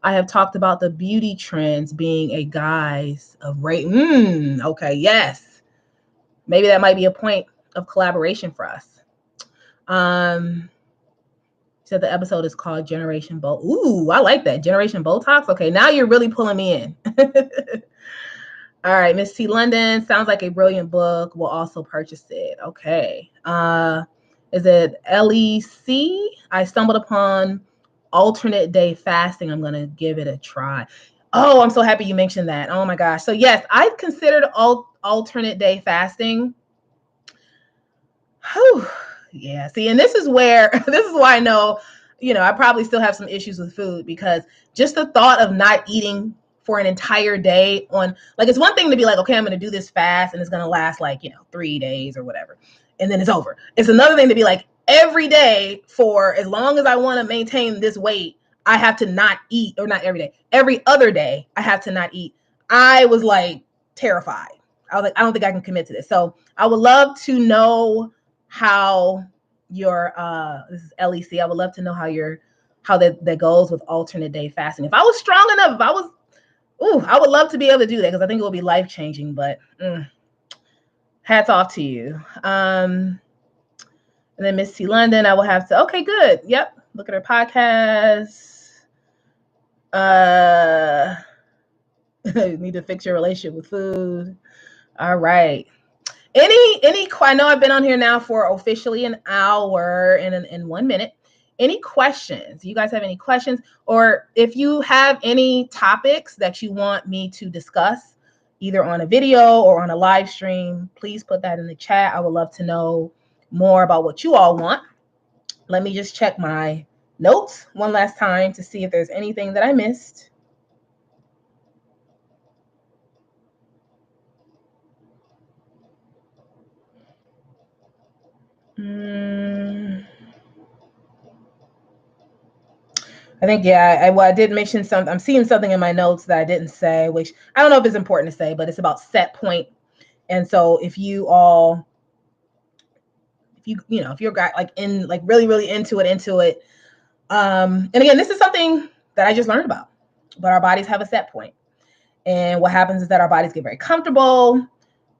Speaker 1: I have talked about the beauty trends being a guise of rape. Okay. Yes. Maybe that might be a point of collaboration for us. So the episode is called Generation Botox. Ooh, I like that. Generation Botox. Okay, now you're really pulling me in. All right, Miss T. London, sounds like a brilliant book. We'll also purchase it. Okay. Is it LEC? I stumbled upon alternate day fasting. I'm going to give it a try. Oh, I'm so happy you mentioned that. Oh my gosh. So yes, I've considered alternate day fasting. Whew. Yeah. See, and this is why I know, I probably still have some issues with food, because just the thought of not eating for an entire day it's one thing to be like, okay, I'm going to do this fast and it's going to last 3 days or whatever, and then it's over. It's another thing to be like, every day for as long as I want to maintain this weight, I have to not eat, or not every day, every other day I have to not eat. I was terrified. I was like, I don't think I can commit to this. So I would love to know how your this is LEC. I would love to know how that goes with alternate day fasting. If I was strong enough, I would love to be able to do that, because I think it will be life-changing, but hats off to you. And then Miss T. London, I will have to, okay, good. Yep. Look at her podcast. Need to fix your relationship with food. All right. I know I've been on here now for officially an hour and 1 minute. Any questions? You guys have any questions? Or if you have any topics that you want me to discuss, either on a video or on a live stream, please put that in the chat. I would love to know more about what you all want. Let me just check my notes one last time to see if there's anything that I missed. I think, yeah, I did mention something. I'm seeing something in my notes that I didn't say, which I don't know if it's important to say, but it's about set point. And so if you're really, really into it. And again, this is something that I just learned about, but our bodies have a set point. And what happens is that our bodies get very comfortable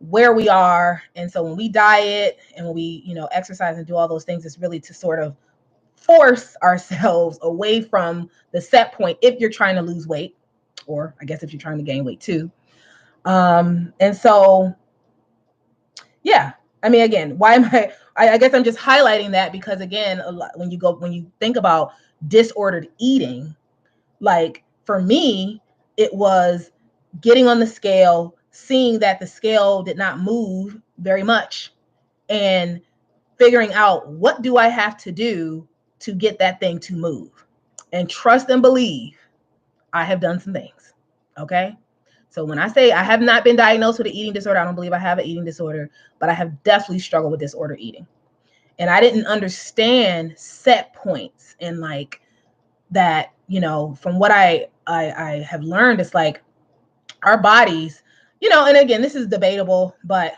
Speaker 1: where we are. And so when we diet and when we, exercise and do all those things, it's really to sort of force ourselves away from the set point if you're trying to lose weight, or I guess if you're trying to gain weight too. And so, yeah, I mean, again, why am I guess I'm just highlighting that because, again, when you think about disordered eating, for me, it was getting on the scale, seeing that the scale did not move very much, and figuring out, what do I have to do to get that thing to move? And trust and believe, I have done some things. Okay. So when I say I have not been diagnosed with an eating disorder, I don't believe I have an eating disorder, but I have definitely struggled with disordered eating. And I didn't understand set points and that, from what I have learned, it's our bodies, and again, this is debatable, but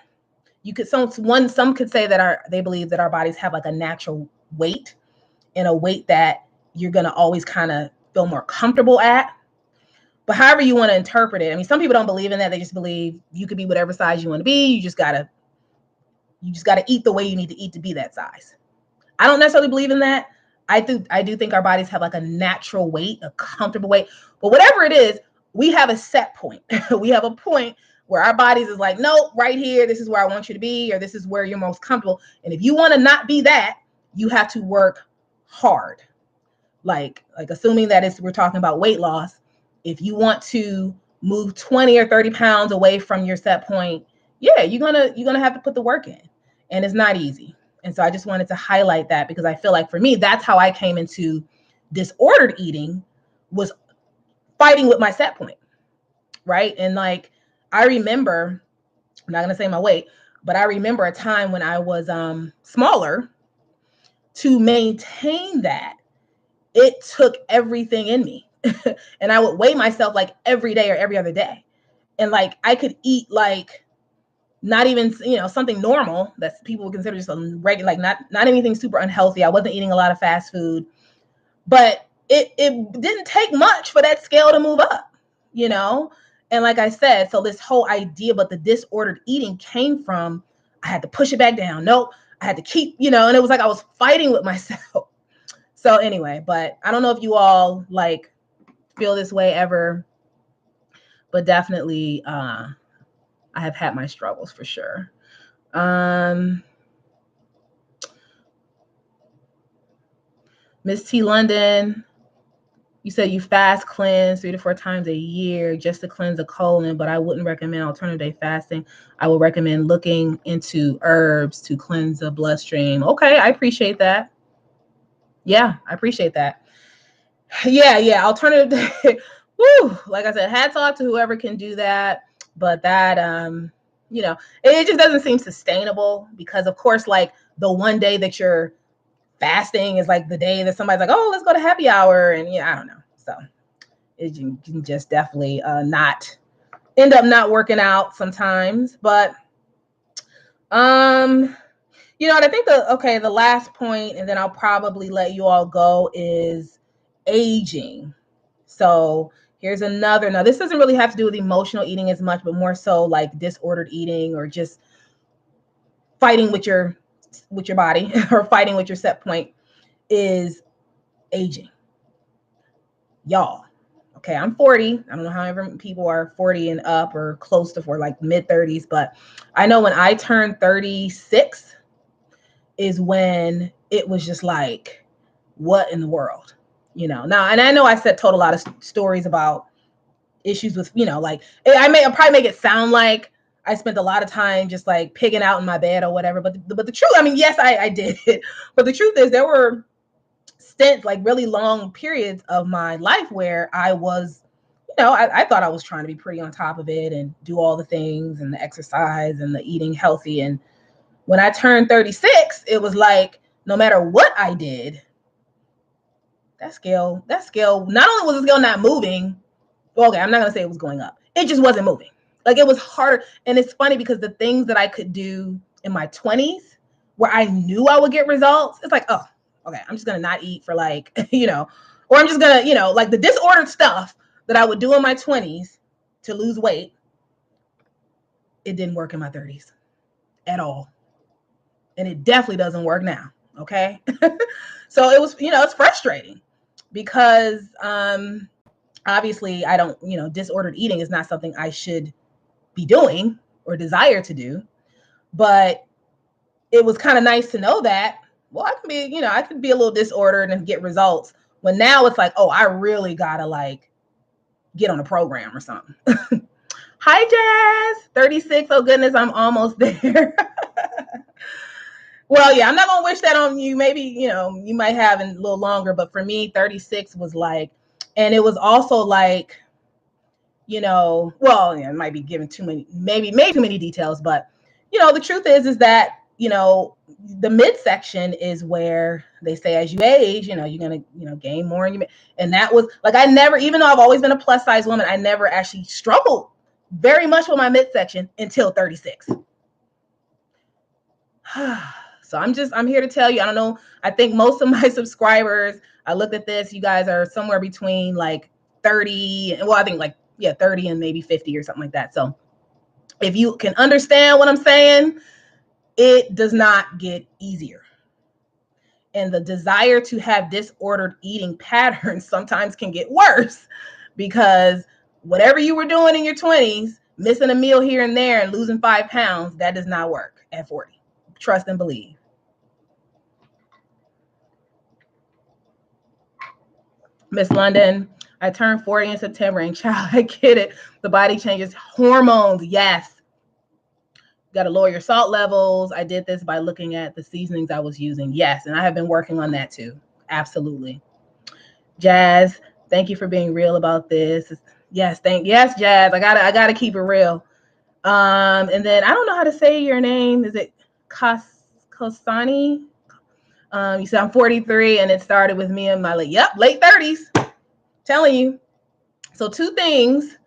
Speaker 1: some could say that they believe that our bodies have a natural weight, and a weight that you're going to always kind of feel more comfortable at. But however you want to interpret it, I mean, some people don't believe in that. They just believe you could be whatever size you want to be. You just gotta eat the way you need to eat to be that size. I don't necessarily believe in that. I do think our bodies have a natural weight, a comfortable weight. But whatever it is, we have a set point. We have a point where our bodies is no, right here, this is where I want you to be, or this is where you're most comfortable. And if you want to not be that, you have to work hard. Assuming that we're talking about weight loss, if you want to move 20 or 30 pounds away from your set point, yeah, you're gonna have to put the work in, and it's not easy. And so I just wanted to highlight that, because I feel like for me, that's how I came into disordered eating, was fighting with my set point, right? And I remember, I'm not gonna say my weight, but I remember a time when I was smaller. To maintain that, it took everything in me. And I would weigh myself every day or every other day. And I could eat not even, something normal that people would consider just a regular, not anything super unhealthy. I wasn't eating a lot of fast food, but it didn't take much for that scale to move up, And like I said, so this whole idea about the disordered eating came from I had to push it back down. Nope, I had to keep, and it was like I was fighting with myself. So anyway, but I don't know if you all like feel this way ever, but definitely I have had my struggles for sure. Miss T London, you said you fast cleanse 3 to 4 times a year just to cleanse the colon, but I wouldn't recommend alternative day fasting. I would recommend looking into herbs to cleanse the bloodstream. Okay, I appreciate that. Yeah, I appreciate that. Yeah, alternative day. Woo, like I said, hats off to whoever can do that. But that, it just doesn't seem sustainable because, of course, like the one day that you're fasting is like the day that somebody's like, oh, let's go to happy hour. And I don't know. So you can just definitely not end up not working out sometimes. But, and I think the last point, and then I'll probably let you all go, is aging. So here's another. Now, this doesn't really have to do with emotional eating as much, but more so like disordered eating or just fighting with your body or fighting with your set point, is aging. Y'all. Okay, I'm 40. I don't know however people are 40 and up or close to 40, like mid 30s, but I know when I turned 36 is when it was just like, what in the world? Now, and I know I told a lot of stories about issues with, like I'll probably make it sound like I spent a lot of time just like pigging out in my bed or whatever. But the truth, I mean, yes, I did. But the truth is there were stints, like really long periods of my life where I was, I thought I was trying to be pretty on top of it and do all the things and the exercise and the eating healthy. And when I turned 36, it was like, no matter what I did, that scale, not only was the scale not moving, okay, I'm not going to say it was going up. It just wasn't moving. Like it was harder. And it's funny because the things that I could do in my 20s where I knew I would get results, it's like, oh, okay, I'm just going to not eat for like, or I'm just going to, like the disordered stuff that I would do in my 20s to lose weight, it didn't work in my 30s at all. And it definitely doesn't work now. Okay. So it was, it's frustrating because, obviously I don't, disordered eating is not something I should be doing or desire to do, but it was kind of nice to know that, well, I can be, I could be a little disordered and get results, when now it's like, oh, I really gotta like get on a program or something. Hi, Jazz, 36. Oh goodness, I'm almost there. Well, yeah, I'm not gonna wish that on you. Maybe, you might have a little longer, but for me, 36 was like, and it was also like, well, it might be giving too many, maybe too many details, but the truth is that, the midsection is where they say as you age, you're going to, gain more. And that was like, I never, even though I've always been a plus size woman, I never actually struggled very much with my midsection until 36. So I'm here to tell you, I don't know. I think most of my subscribers, I looked at this, you guys are somewhere between like 30, well, I think like, 30 and maybe 50 or something like that. So if you can understand what I'm saying, it does not get easier. And the desire to have disordered eating patterns sometimes can get worse, because whatever you were doing in your 20s, missing a meal here and there and losing 5 pounds, that does not work at 40. Trust and believe. Miss London, I turned 40 in September, and child, I get it. The body changes, hormones. Yes. Got to lower your salt levels. I did this by looking at the seasonings I was using. Yes. And I have been working on that too. Absolutely. Jazz, thank you for being real about this. Yes, Jazz. I gotta keep it real. And then I don't know how to say your name. Is it Kosani? You said I'm 43 and it started with me in my late 30s. Telling you. So 2 things: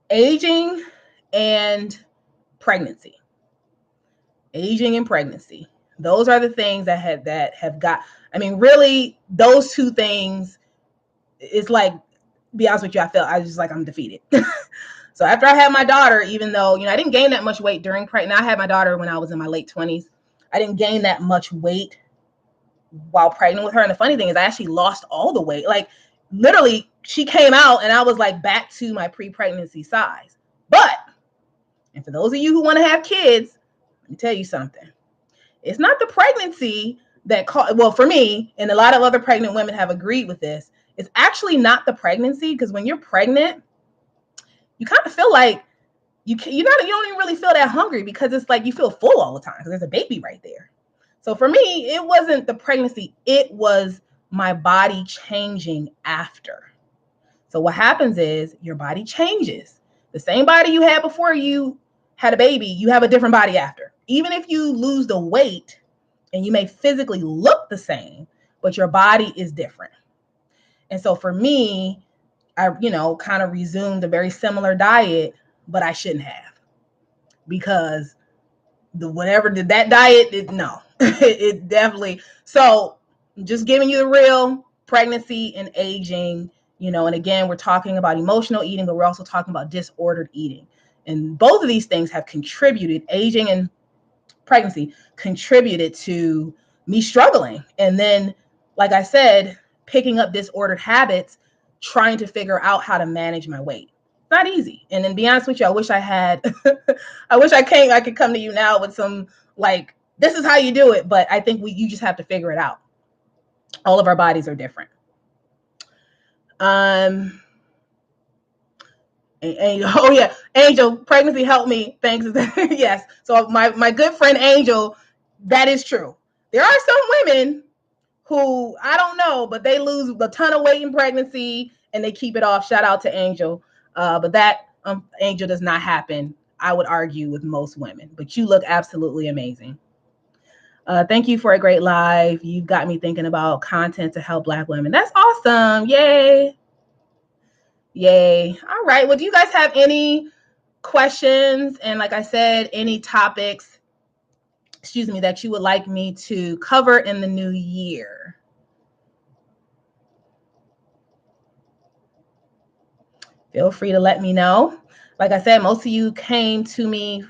Speaker 1: aging and pregnancy. Aging and pregnancy. Those are the things that have got, I mean, really, those 2 things, it's like, be honest with you, I was just like, I'm defeated. So after I had my daughter, even though, I didn't gain that much weight during pregnancy. I had my daughter when I was in my late 20s. I didn't gain that much weight while pregnant with her. And the funny thing is I actually lost all the weight. Like literally she came out and I was like back to my pre-pregnancy size. But, and for those of you who want to have kids, let me tell you something. It's not the pregnancy that well, for me, and a lot of other pregnant women have agreed with this, it's actually not the pregnancy, because when you're pregnant, you kind of feel like you don't even really feel that hungry, because it's like you feel full all the time because there's a baby right there. So for me, it wasn't the pregnancy, it was my body changing after. So what happens is your body changes. The same body you had before you had a baby, you have a different body after. Even if you lose the weight and you may physically look the same, but your body is different. And so for me, I, kind of resumed a very similar diet, but I shouldn't have, because whatever did that diet, no, it definitely. So just giving you the real pregnancy and aging, and again, we're talking about emotional eating, but we're also talking about disordered eating. And both of these things have contributed, aging and pregnancy contributed to me struggling. And then, like I said, picking up disordered habits, trying to figure out how to manage my weight. Not easy. And then, to be honest with you, I wish I had, I could come to you now with some, like, this is how you do it. But I think you just have to figure it out. All of our bodies are different. Oh yeah, Angel, pregnancy helped me. Thanks. Yes. So my good friend Angel, that is true. There are some women who, I don't know, but they lose a ton of weight in pregnancy and they keep it off. Shout out to Angel. But that Angel does not happen, I would argue, with most women. But you look absolutely amazing. Thank you for a great live. You've got me thinking about content to help Black women. That's awesome. Yay. Yay. All right. Well, do you guys have any questions? And like I said, any topics, that you would like me to cover in the new year? Feel free to let me know. Like I said, most of you came to me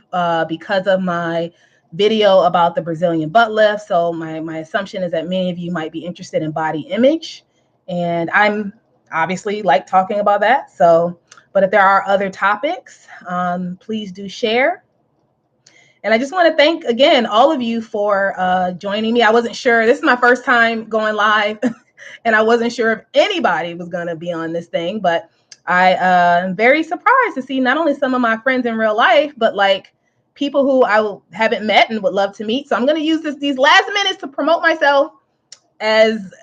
Speaker 1: because of my video about the Brazilian butt lift. So my assumption is that many of you might be interested in body image. And I'm obviously like talking about that. So, but if there are other topics, please do share. And I just want to thank, again, all of you for joining me. I wasn't sure. This is my first time going live, and I wasn't sure if anybody was going to be on this thing. But I am very surprised to see not only some of my friends in real life, but like people who I haven't met and would love to meet. So I'm going to use these last minutes to promote myself, as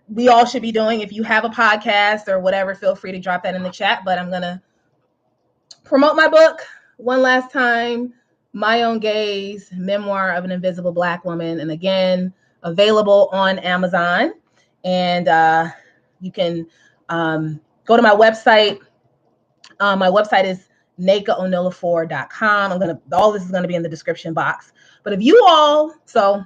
Speaker 1: we all should be doing. If you have a podcast or whatever, feel free to drop that in the chat. But I'm going to promote my book one last time, My Own Gaze, Memoir of an Invisible Black Woman. And again, available on Amazon. And you can go to my website. My website is nakaonilafor.com. All this is going to be in the description box. But if you all, so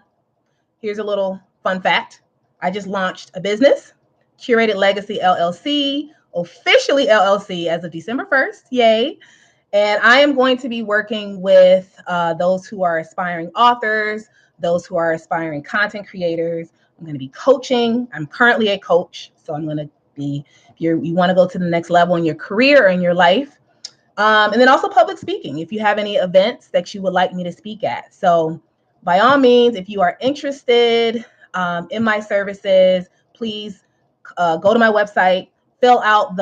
Speaker 1: here's a little fun fact. I just launched a business, Curated Legacy LLC, officially LLC as of December 1st. Yay. And I am going to be working with those who are aspiring authors, those who are aspiring content creators. I'm going to be coaching. I'm currently a coach. So I'm going to be, if you want to go to the next level in your career or in your life. And then also public speaking, if you have any events that you would like me to speak at. So by all means, if you are interested in my services, please go to my website, fill out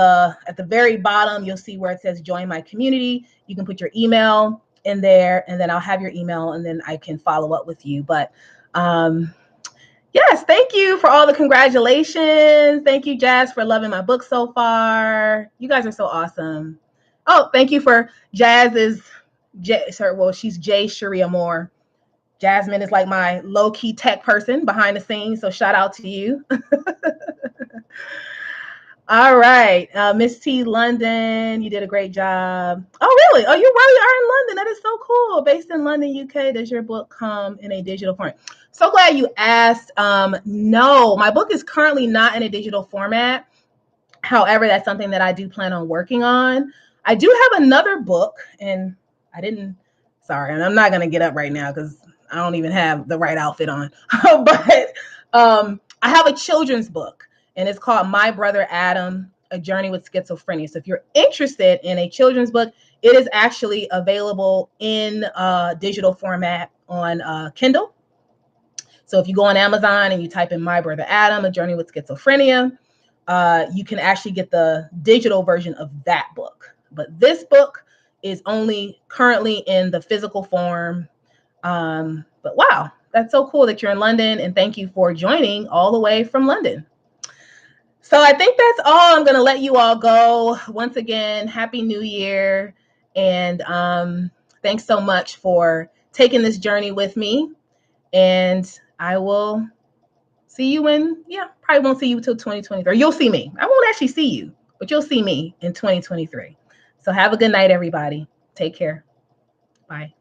Speaker 1: at the very bottom, you'll see where it says join my community. You can put your email in there, and then I'll have your email, and then I can follow up with you. But yes, thank you for all the congratulations. Thank you, Jazz, for loving my book so far. You guys are so awesome. Oh, thank you for Jazz's, she's Jay Sharia Moore. Jasmine is like my low-key tech person behind the scenes, so shout out to you. All right, Miss T London, you did a great job. Oh, really? Oh, you really are in London. That is so cool. Based in London, UK. Does your book come in a digital format? So glad you asked. No, my book is currently not in a digital format. However, that's something that I do plan on working on. I do have another book, and sorry, and I'm not going to get up right now because I don't even have the right outfit on. But I have a children's book, and it's called My Brother Adam, A Journey with Schizophrenia. So if you're interested in a children's book, it is actually available in digital format on Kindle. So if you go on Amazon and you type in My Brother Adam, A Journey with Schizophrenia, you can actually get the digital version of that book. But this book is only currently in the physical form. But wow, that's so cool that you're in London, and thank you for joining all the way from London. So I think that's all. I'm going to let you all go. Once again, Happy New Year. And thanks so much for taking this journey with me. And I will see you probably won't see you till 2023. You'll see me. I won't actually see you, but you'll see me in 2023. So have a good night, everybody. Take care. Bye.